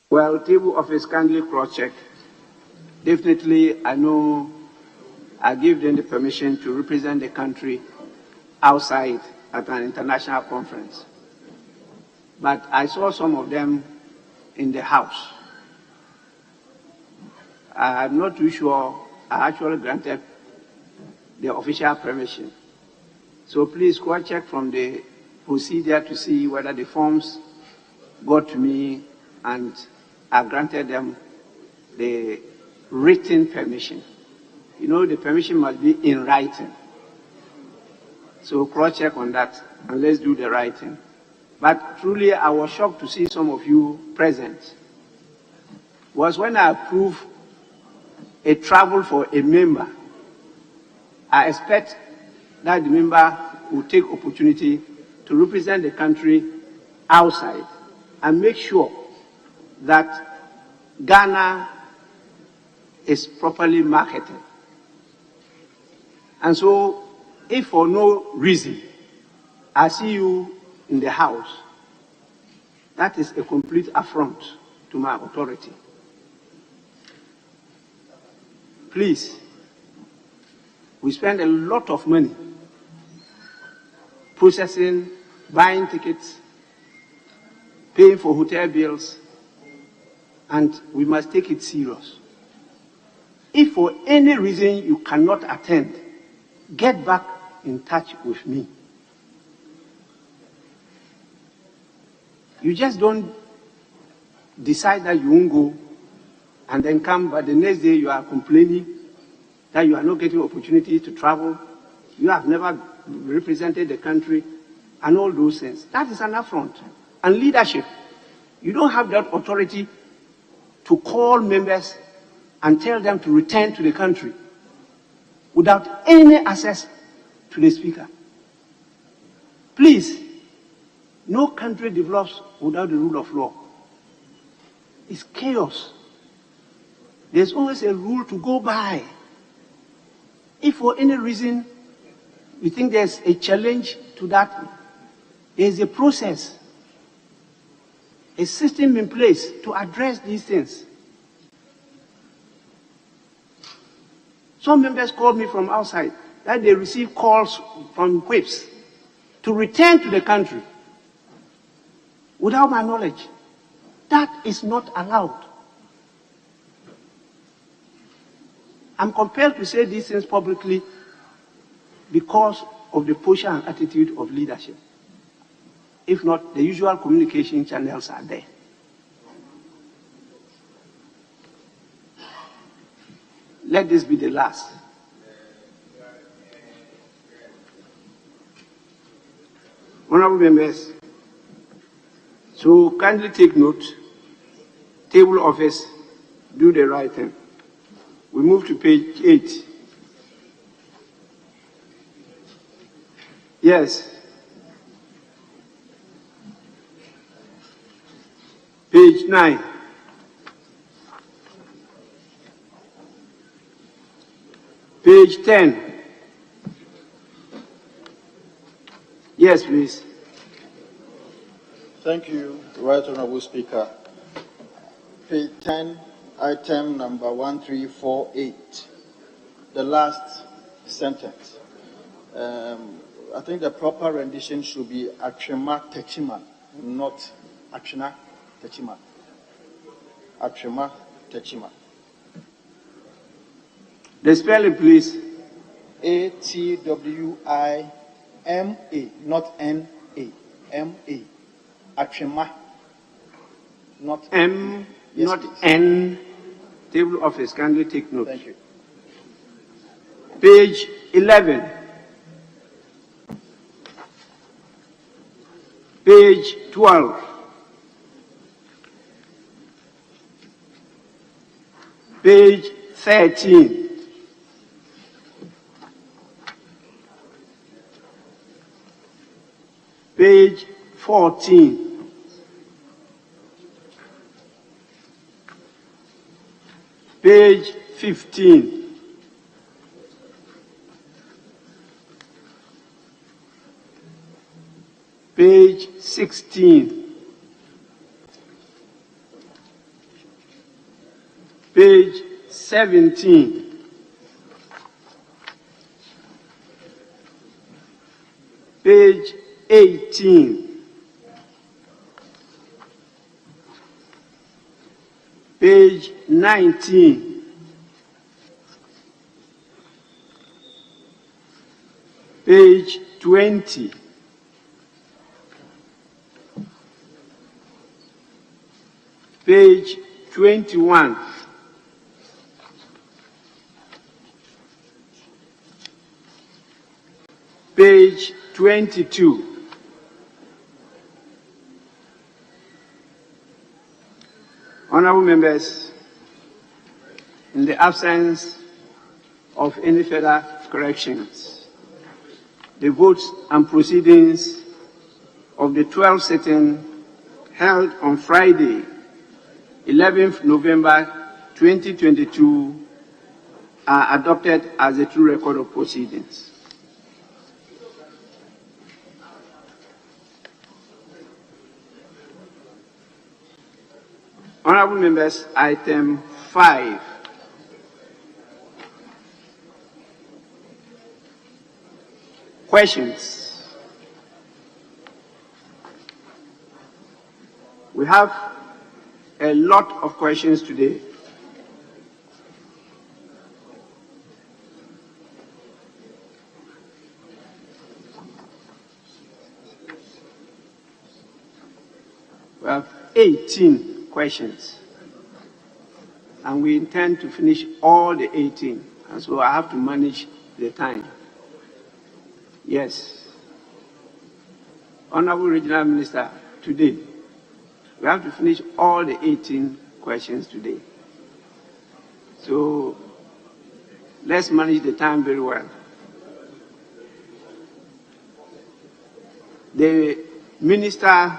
Well, table office kindly cross-check. Definitely, I know I give them the permission to represent the country outside at an international conference. But I saw some of them in the house. I'm not too sure I actually granted the official permission. So please cross-check from the procedure to see whether the forms got to me and I granted them the written permission. You know, the permission must be in writing. So cross-check on that and let's do the writing. But truly, I was shocked to see some of you present. Was when I approved a travel for a member. I expect that the member will take opportunity to represent the country outside and make sure that Ghana is properly marketed. And so, if for no reason I see you in the house, that is a complete affront to my authority. Please, we spend a lot of money processing, buying tickets, paying for hotel bills, and we must take it serious. If for any reason you cannot attend, get back in touch with me. You just don't decide that you won't go and then come, but the next day you are complaining that you are not getting opportunity to travel. You have never represented the country and all those things. That is an affront. And leadership, you don't have that authority to call members and tell them to return to the country without any access to the speaker. Please, no country develops without the rule of law. It's chaos. There's always a rule to go by. If for any reason you think there's a challenge to that, there's a process, a system in place to address these things. Some members called me from outside that they receive calls from whips to return to the country without my knowledge. That is not allowed. I'm compelled to say these things publicly because of the posture and attitude of leadership. If not, the usual communication channels are there. let this be the last. Honorable members, so kindly take note, table office, do the right thing. We move to page 8. Yes. Page 9. Page 10. Yes, please. Thank you, Right Honorable Speaker. Page 10, item number 1348, the last sentence. I think the proper rendition should be Atrema Techiman, not Atrena Techiman. Atrema Techiman. The spelling, please. A-T-W-I-M-A, not N-A, M-A. Atrema, not M, yes, not please. N. Table office, kindly take note. Thank you. Page 11. Page 12. Page 13. Page 14. Page 15. Page 16. Page 17. Page 18. Page 19. Page 20. Page 21. Page 22. Honorable members, in the absence of any further corrections, the votes and proceedings of the 12th sitting held on Friday, 11th November 2022 are adopted as a true record of proceedings. Honorable members, item 5. Questions. We have a lot of questions today. We have 18 questions, and we intend to finish all the 18, and so I have to manage the time. Yes. Honorable Regional Minister, today, we have to finish all the 18 questions today. So let's manage the time very well. The Minister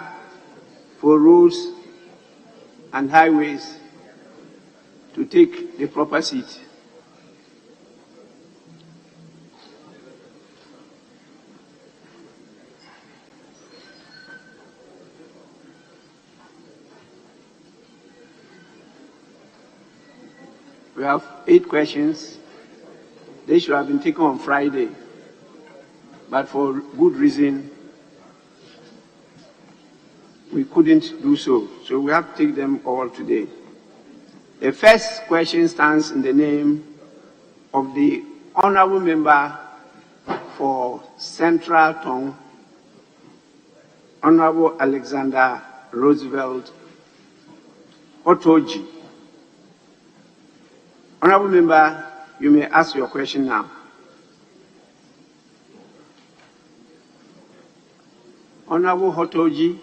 for Roads and Highways to take the proper seat. We have 8 questions. They should have been taken on Friday, but for good reason, we couldn't do so. So we have to take them all today. The first question stands in the name of the Honorable Member for Central Tongue, Honorable Alexander Roosevelt Otoji. Honorable Member, You may ask your question now. Honorable Hotoji.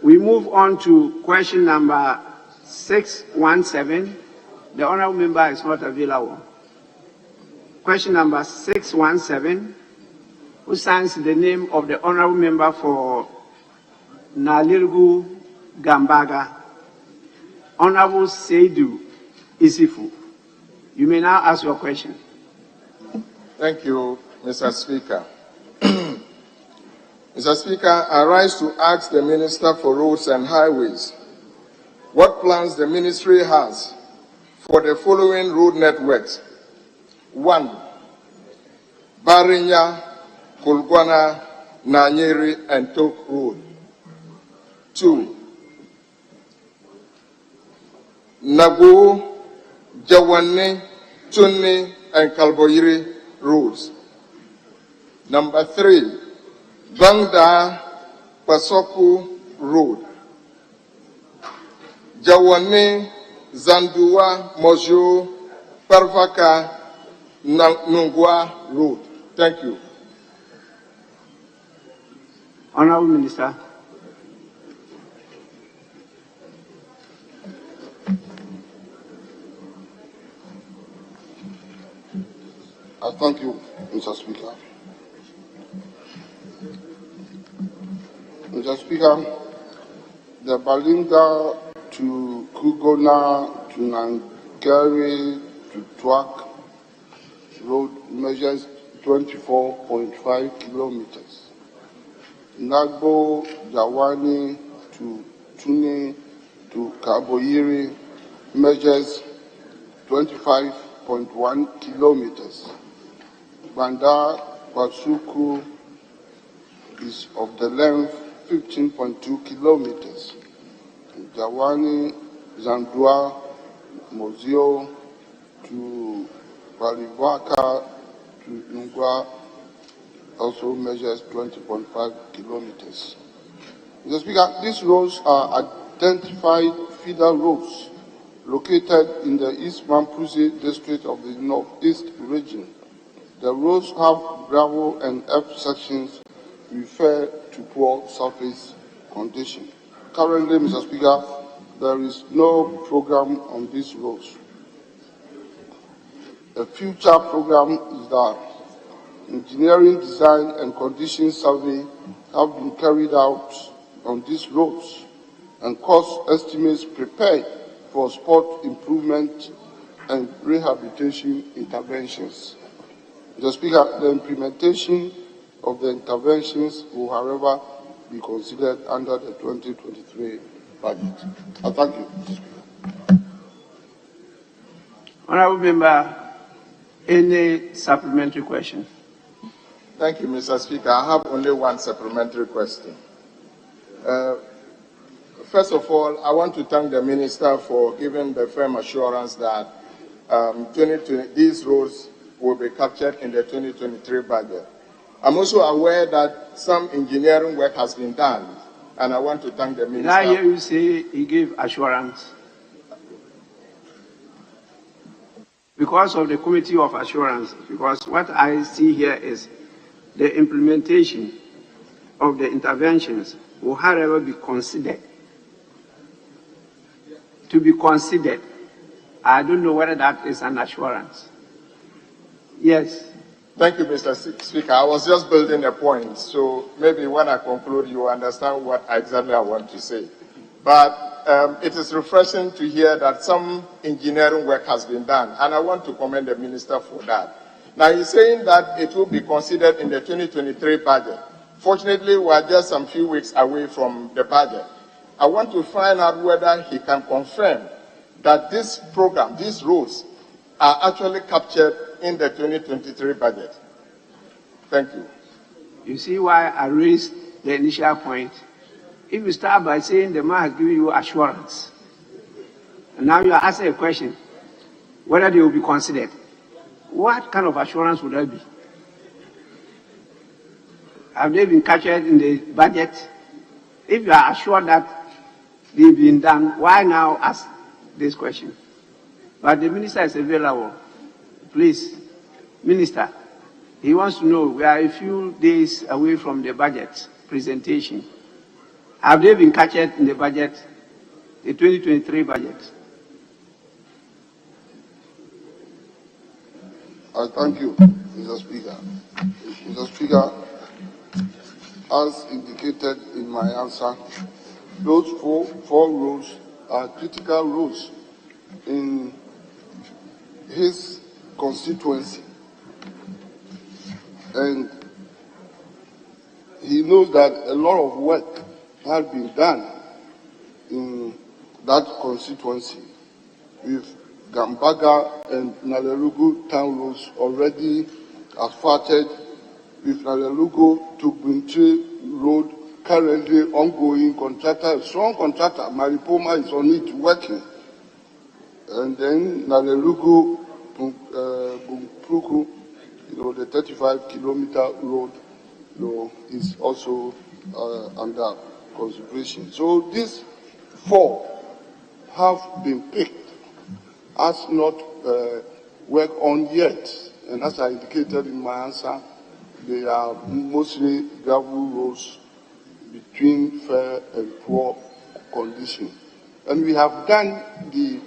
We move on to question number 617. The honorable member is not available. Question number 617, who signs the name of the honorable member for Nalirgu Gambaga, Honorable Seidu Isifu. You may now ask your question. Thank you, Mr. Speaker. Mr. Speaker, I rise to ask the Minister for Roads and Highways what plans the ministry has for the following road networks. 1. Barinya, Kulgwana, Nanyeri, and Tok Road. 2. Nago, Jawane, Tunni, and Kalboyiri roads. Number 3. Bangda, Pasoku Road. Jawane, Zandua, Mojo, Parvaka, Nungwa Road. Thank you. Honorable Minister. Thank you, Mr. Speaker. Mr. Speaker, the Balinga to Kugona to Nangeri to Twak road measures 24.5 kilometers. Nagbo Jawani to Tuni to Kaboyiri measures 25.1 kilometers. Banda Pasuku is of the length 15.2 kilometers. Jawani Zandua Mozio to Balivaka to Nungwa also measures 20.5 kilometers. Mr. Speaker, these roads are identified feeder roads located in the East Mamprusi district of the Northeast region. The roads have gravel and earth sections refer to poor surface condition. Currently, Mr. Speaker, there is no program on these roads. A future program is that engineering design and condition survey have been carried out on these roads and cost estimates prepared for spot improvement and rehabilitation interventions. Mr. Speaker, the implementation of the interventions will, however, be considered under the 2023 budget. Thank you. Honorable Member, any supplementary question? Thank you, Mr. Speaker. I have only one supplementary question. First of all, I want to thank the Minister for giving the firm assurance that these roads will be captured in the 2023 budget. I'm also aware that some engineering work has been done, and I want to thank the Minister. Did I hear you say he gave assurance? Because of the Committee of Assurance, because what I see here is the implementation of the interventions will, however, be considered. To be considered. I don't know whether that is an assurance. Yes. Thank you, Mr. Speaker. I was just building a point, so maybe when I conclude, you understand what exactly I want to say. But it is refreshing to hear that some engineering work has been done, and I want to commend the Minister for that. Now, he's saying that it will be considered in the 2023 budget. Fortunately, we are just some few weeks away from the budget. I want to find out whether he can confirm that this program, these roads, are actually captured in the 2023 budget. Thank you. You see why I raised the initial point? If you start by saying the man has given you assurance, and now you are asking a question, whether they will be considered, what kind of assurance would that be? Have they been captured in the budget? If you are assured that they've been done. Why now ask this question? But the minister is available. Please, Minister, he wants to know, we are a few days away from the budget presentation. Have they been captured in the budget, the 2023 budget? Thank you, Mr. Speaker. Mr. Speaker, as indicated in my answer, those four roads are critical roads in his constituency. And he knows that a lot of work has been done in that constituency with Gambaga and Nalerugu town roads already asphalted, with Nalerugu to Bunche road currently ongoing. Contractor, a strong contractor, Maripoma, is on it working. And then Nalerugu, Bumpruku, the 35-kilometer road, is also under consideration. So these four have been picked as not worked on yet. And as I indicated in my answer, they are mostly gravel roads between fair and poor condition. And we have done the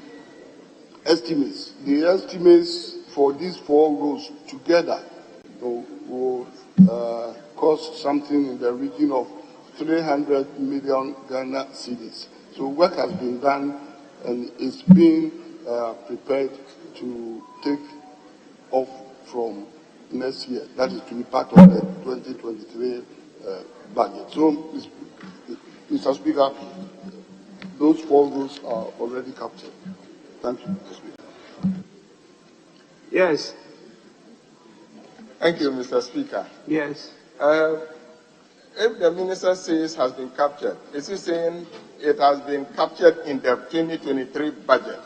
estimates. The estimates for these four roads together will cost something in the region of 300 million Ghana cedis. So work has been done and it's being prepared to take off from next year. That is to be part of the 2023 budget. So, Mr. Speaker, those four roads are already captured. Thank you, Mr. Speaker. Yes. Thank you, Mr. Speaker. Yes. If the minister says has been captured, is he saying it has been captured in the 2023 budget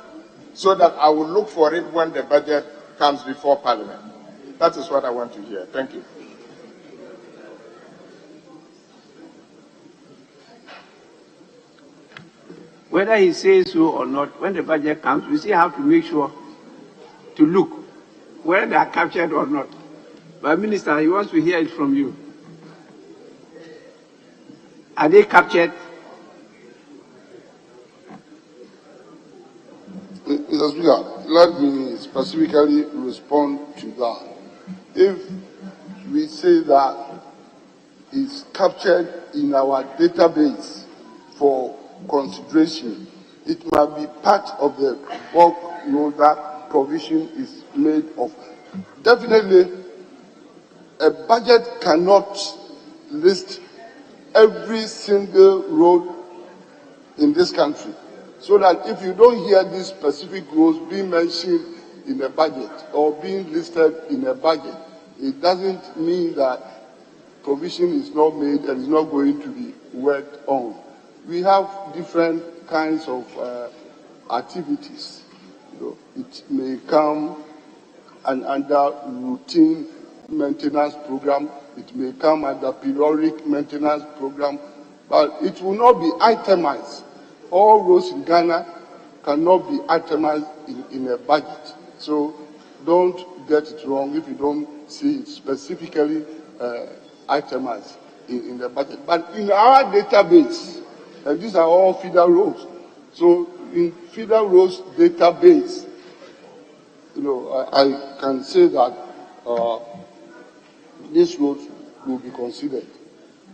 so that I will look for it when the budget comes before Parliament? That is what I want to hear. Thank you. Whether he says so or not, when the budget comes, we still have to make sure to look whether they are captured or not. But Minister, he wants to hear it from you. Are they captured? Mr. Speaker, let me specifically respond to that. If we say that it's captured in our database for consideration, it might be part of the bulk road that provision is made of. Definitely, a budget cannot list every single road in this country. So that if you don't hear these specific roads being mentioned in a budget or being listed in a budget, it doesn't mean that provision is not made and is not going to be worked on. We have different kinds of activities. It may come under routine maintenance program, it may come under periodic maintenance program, but it will not be itemized. All roads in Ghana cannot be itemized in a budget. So don't get it wrong if you don't see it specifically itemized in the budget. But in our database, and these are all feeder roads. So in feeder roads database, I can say that these roads will be considered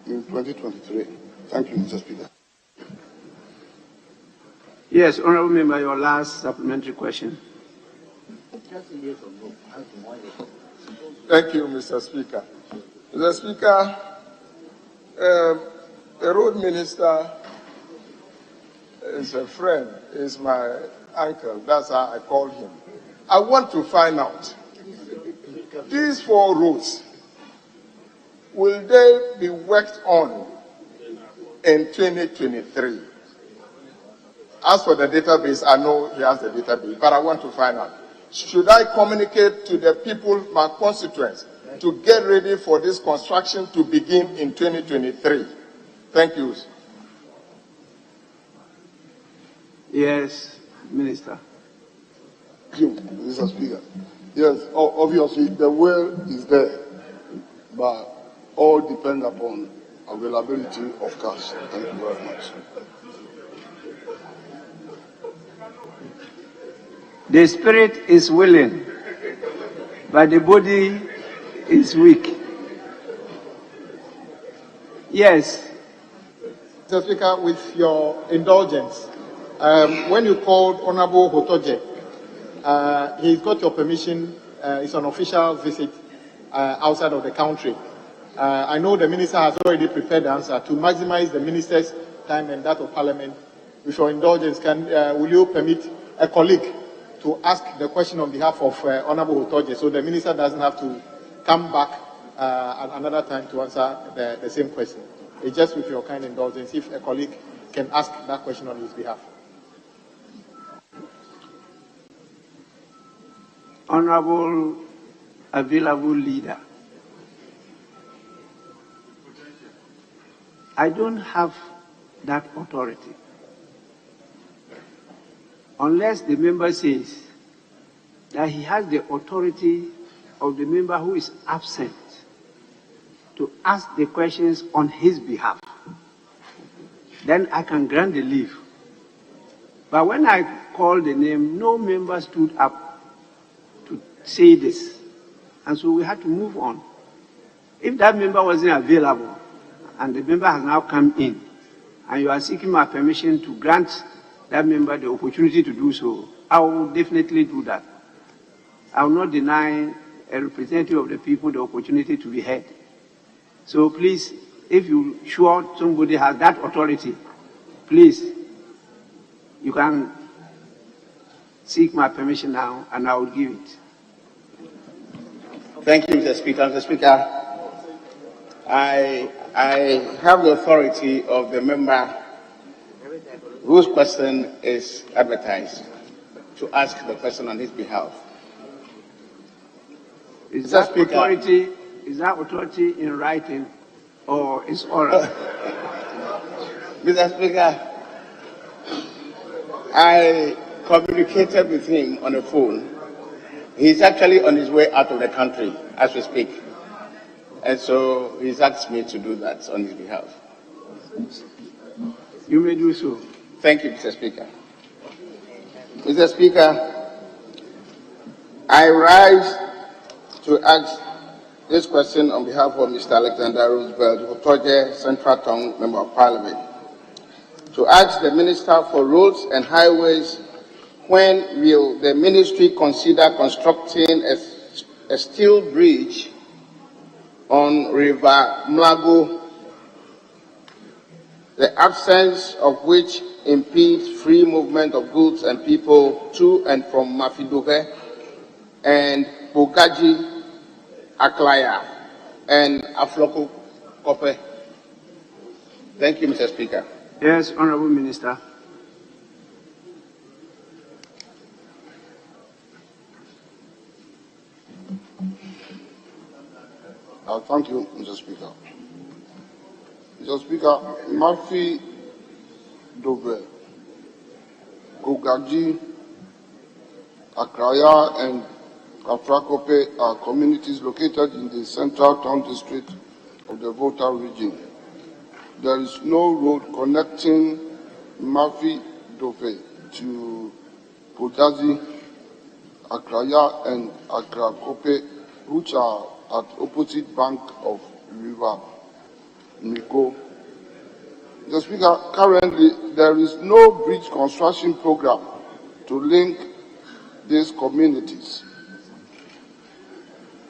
in 2023. Thank you, Mr. Speaker. Yes, Honourable Member, your last supplementary question. Thank you, Mr. Speaker. Mr. Speaker, the road minister is a friend, is my uncle. That's how I call him. I want to find out, these four roads, will they be worked on in 2023? As for the database, I know he has the database, but I want to find out. Should I communicate to the people, my constituents, to get ready for this construction to begin in 2023? Thank you. Yes, Minister. Mr. Speaker. Yes, obviously the will is there, but all depend upon availability of cash. Thank you very much. The spirit is willing, but the body is weak. Yes. Mr. Speaker, with your indulgence, when you called Honorable Hotoje, he's got your permission. It's an official visit outside of the country. I know the minister has already prepared the answer to maximize the minister's time and that of Parliament. With your indulgence, will you permit a colleague to ask the question on behalf of Honorable Hotoje, so the minister doesn't have to come back at another time to answer the same question? It's just with your kind indulgence, if a colleague can ask that question on his behalf. Honorable available leader, I don't have that authority. Unless the member says that he has the authority of the member who is absent to ask the questions on his behalf, then I can grant the leave. But when I called the name, no member stood up to say this. And so we had to move on. If that member wasn't available, and the member has now come in, and you are seeking my permission to grant that member the opportunity to do so, I will definitely do that. I will not deny a representative of the people the opportunity to be heard. So please, if you sure somebody has that authority, please, you can seek my permission now, and I will give it. Thank you, Mr. Speaker. Mr. Speaker, I have the authority of the member whose question is advertised to ask the question on his behalf. Is that authority in writing or is oral? Mr. Speaker, I communicated with him on the phone. He's actually on his way out of the country as we speak. And so he's asked me to do that on his behalf. You may do so. Thank you, Mr. Speaker. Mr. Speaker, I rise to ask this question on behalf of Mr. Alexander Roosevelt, Hotoje, Central Town Member of Parliament, to ask the Minister for Roads and Highways, when will the ministry consider constructing a steel bridge on River Mlago, the absence of which impedes free movement of goods and people to and from Mafidove and Bogaji, Aklaya, and Afloko Kope. Thank you, Mr. Speaker. Yes, Honorable Minister. Thank you, Mr. Speaker. Mr. Speaker, Murphy Dove, Gogaji, Akraya, and Afrakope are communities located in the Central Town District of the Volta region. There is no road connecting Murphy Dove to Podazi, Akraya, and Akrakope, which are at opposite bank of River Miko. Mr. Speaker, currently there is no bridge construction program to link these communities.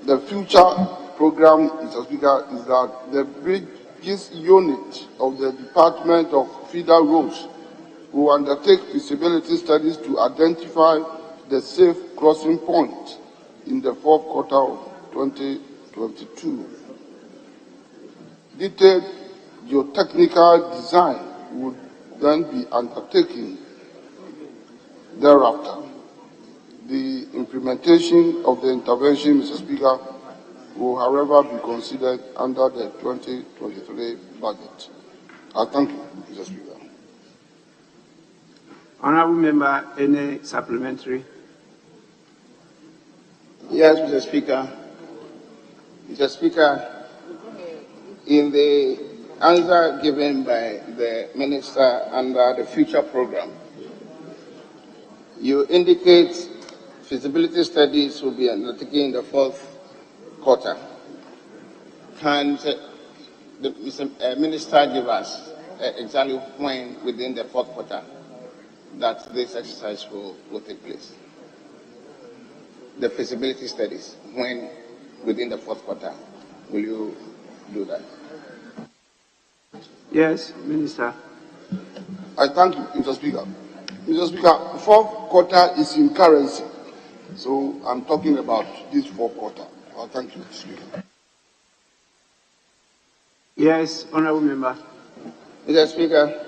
The future program, Mr. Speaker, is that the bridges unit of the Department of Feeder Roads will undertake feasibility studies to identify the safe crossing point in the fourth quarter of 2022. Detailed geotechnical design would then be undertaken thereafter. The implementation of the intervention, Mr. Speaker, will, however, be considered under the 2023 budget. I thank you, Mr. Speaker. Honorable Member, any supplementary? Yes, Mr. Speaker. Mr. Speaker, in the answer given by the Minister under the future program, you indicate feasibility studies will be undertaken in the fourth quarter. Can the Minister give us exactly when within the fourth quarter that this exercise will take place? The feasibility studies, when within the fourth quarter will you do that? Yes, Minister. I thank you, Mr. Speaker. Mr. Speaker, fourth quarter is in currency, so I'm talking about this fourth quarter. Thank you, Mr. Speaker. Yes, Honorable Member. Mr. Speaker,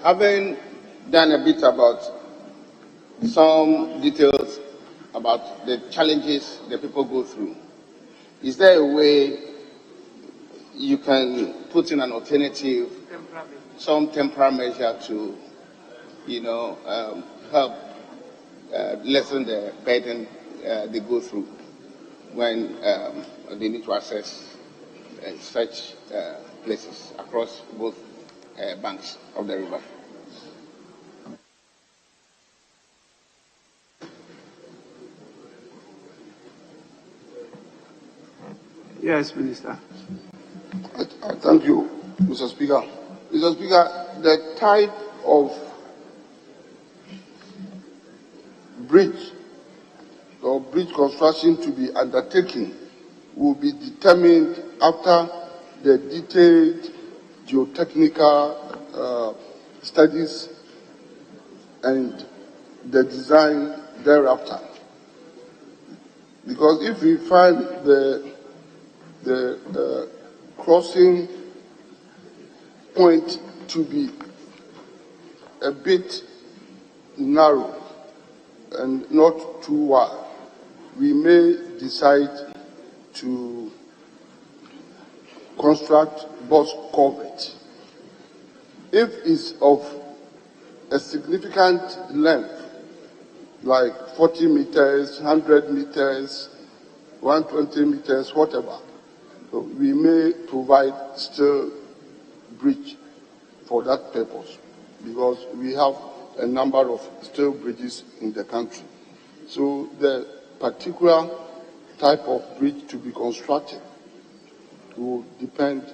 having done a bit about some details about the challenges that people go through, is there a way you can put in an alternative, some temporary measure to, help lessen the burden they go through when they need to access such places across both banks of the river? Yes, Minister. I thank you, Mr. Speaker. Mr. Speaker, the type of bridge or bridge construction to be undertaken will be determined after the detailed geotechnical studies and the design thereafter. Because if we find the crossing point to be a bit narrow and not too wide, we may decide to construct box culvert. If it's of a significant length, like 40 meters, 100 meters, 120 meters, whatever, we may provide steel bridge for that purpose, because we have a number of steel bridges in the country. So the particular type of bridge to be constructed will depend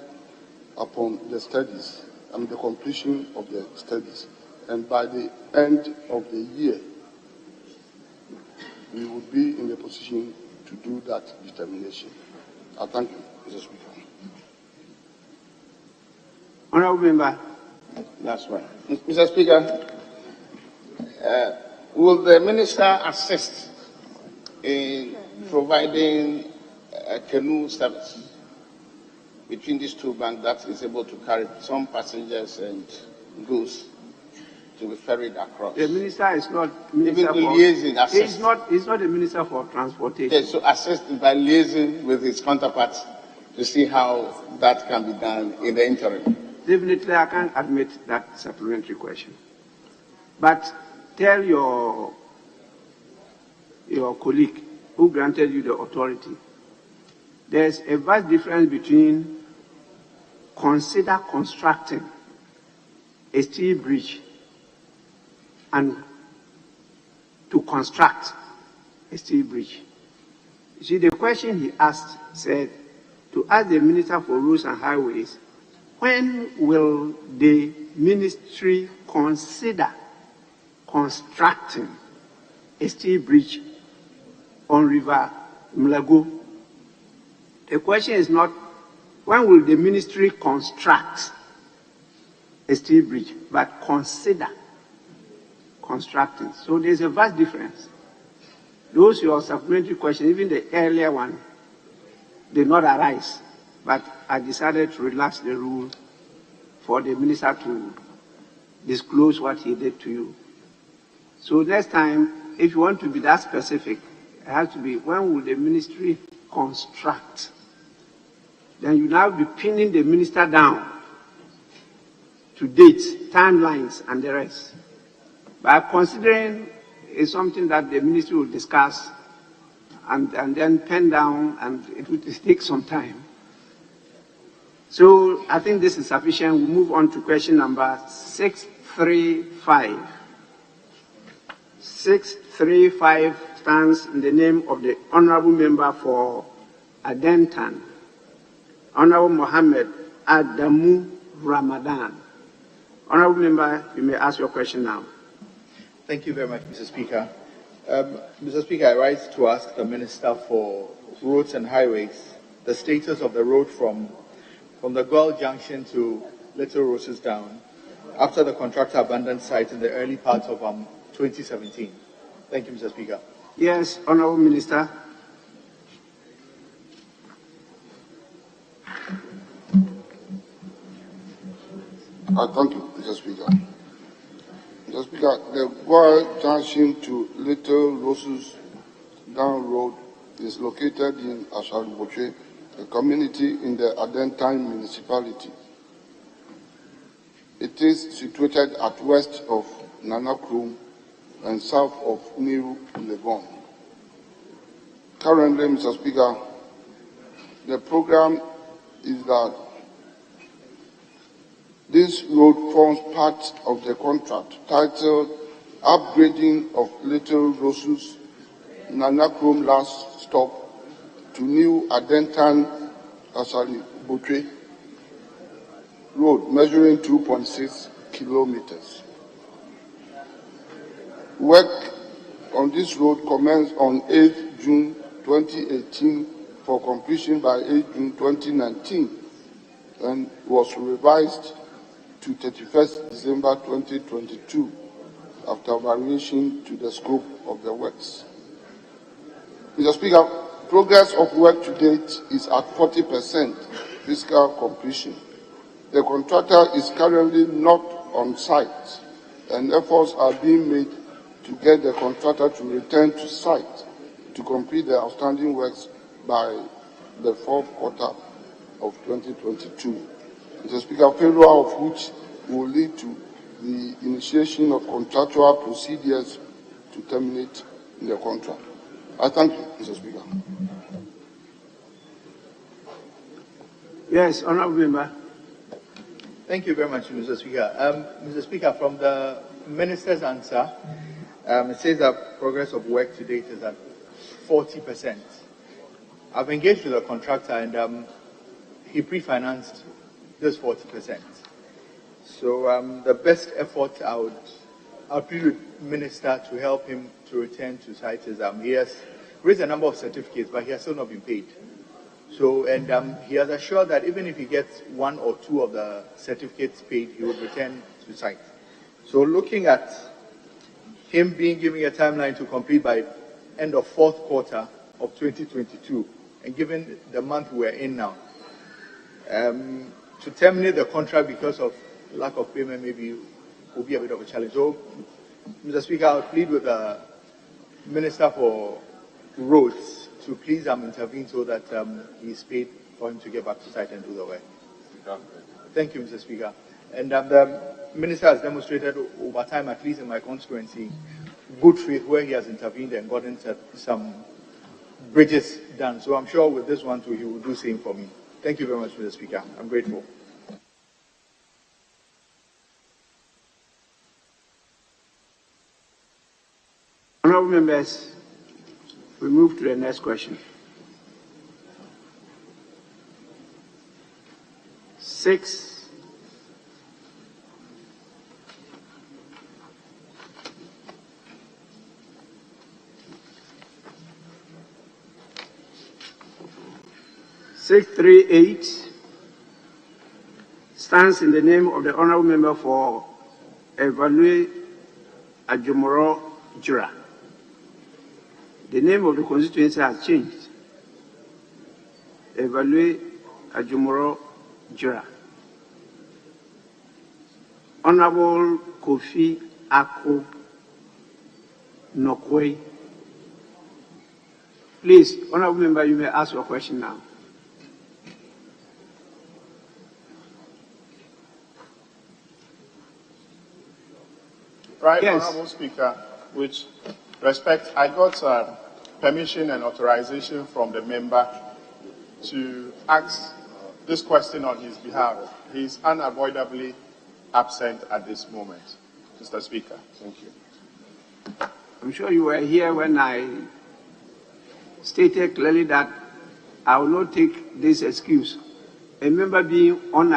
upon the studies and the completion of the studies. And by the end of the year, we will be in a position to do that determination. I thank you, Mr. Speaker. Honorable Member. That's right. Mr. Speaker, will the Minister assist in providing a canoe service between these two banks that is able to carry some passengers and goods to be ferried across? The Minister is not Minister Even liaising, assist. He's not the Minister for Transportation. Yes, so assist by liaising with his counterparts to see how that can be done in the interim. Definitely, I can't admit that supplementary question. But tell your colleague who granted you the authority, there's a vast difference between consider constructing a steel bridge and to construct a steel bridge. You see, the question he asked said, to ask the Minister for Roads and Highways, when will the ministry consider constructing a steel bridge on River Mlago? The question is not, when will the ministry construct a steel bridge, but consider constructing. So there's a vast difference. Those your supplementary questions, even the earlier one, did not arise, but I decided to relax the rule for the minister to disclose what he did to you. So next time, if you want to be that specific, it has to be, when will the ministry construct? Then you now be pinning the minister down to date, timelines, and the rest. But considering it's something that the ministry will discuss and then pen down, and it will take some time. So I think this is sufficient. We'll move on to question number 635. 635 stands in the name of the Honorable Member for Adentan, Honorable Mohammed Adamu Ramadan. Honorable Member, you may ask your question now. Thank you very much, Mr. Speaker. Mr. Speaker, I rise to ask the Minister for Roads and Highways the status of the road from the Guel Junction to Little Roses Down after the contractor abandoned site in the early part of 2017. Thank you, Mr. Speaker. Yes, Honorable Minister. Thank you, Mr. Speaker. Mr. Speaker, the Guel Junction to Little Roses Down Road is located in Asari-Boche, a community in the Adentan municipality. It is situated at west of Nanakrum and south of New Legon. Currently, Mr. Speaker, the program is that this road forms part of the contract titled Upgrading of Little Roses Nanakrum Last Stop to New Adentan Asari-Boche Road, measuring 2.6 kilometers. Work on this road commenced on 8 June 2018 for completion by 8 June 2019 and was revised to 31st December 2022 after variation to the scope of the works. Mr. Speaker, progress of work to date is at 40% fiscal completion. The contractor is currently not on site, and efforts are being made to get the contractor to return to site to complete the outstanding works by the fourth quarter of 2022. Mr. Speaker, failure of which will lead to the initiation of contractual procedures to terminate the contract. I thank you, Mr. Speaker. Yes, Honorable Member. Thank you very much, Mr. Speaker. Mr. Speaker, from the Minister's answer, it says that progress of work to date is at 40%. I've engaged with the contractor and he pre-financed this 40%. So the best effort I would plead with Minister to help him to return to site is he has raised a number of certificates, but he has still not been paid. So, and he has assured that even if he gets one or two of the certificates paid, he will return to site. So looking at him given a timeline to complete by end of fourth quarter of 2022, and given the month we're in now, to terminate the contract because of lack of payment maybe will be a bit of a challenge. So, Mr. Speaker, I would plead with the Minister for Roads to please intervene so that he is paid for him to get back to site and do the work. Thank you, Mr. Speaker. And the Minister has demonstrated over time, at least in my constituency, good faith where he has intervened and gotten some bridges done. So I'm sure with this one too, he will do the same for me. Thank you very much, Mr. Speaker. I'm grateful. Honorable members, we move to the next question. 6. (638) stands in the name of the Honorable Member for Ofori-Atta Censure. The name of the constituency has changed. Ofori-Atta Censure. Honorable Kofi Ako Nokwe. Please, Honorable Member, you may ask your question now. Right, Yes. Honorable Speaker, with respect, I got permission and authorization from the member to ask this question on his behalf. He's unavoidably absent at this moment. Mr. Speaker, thank you. I'm sure you were here when I stated clearly that I will not take this excuse. A member being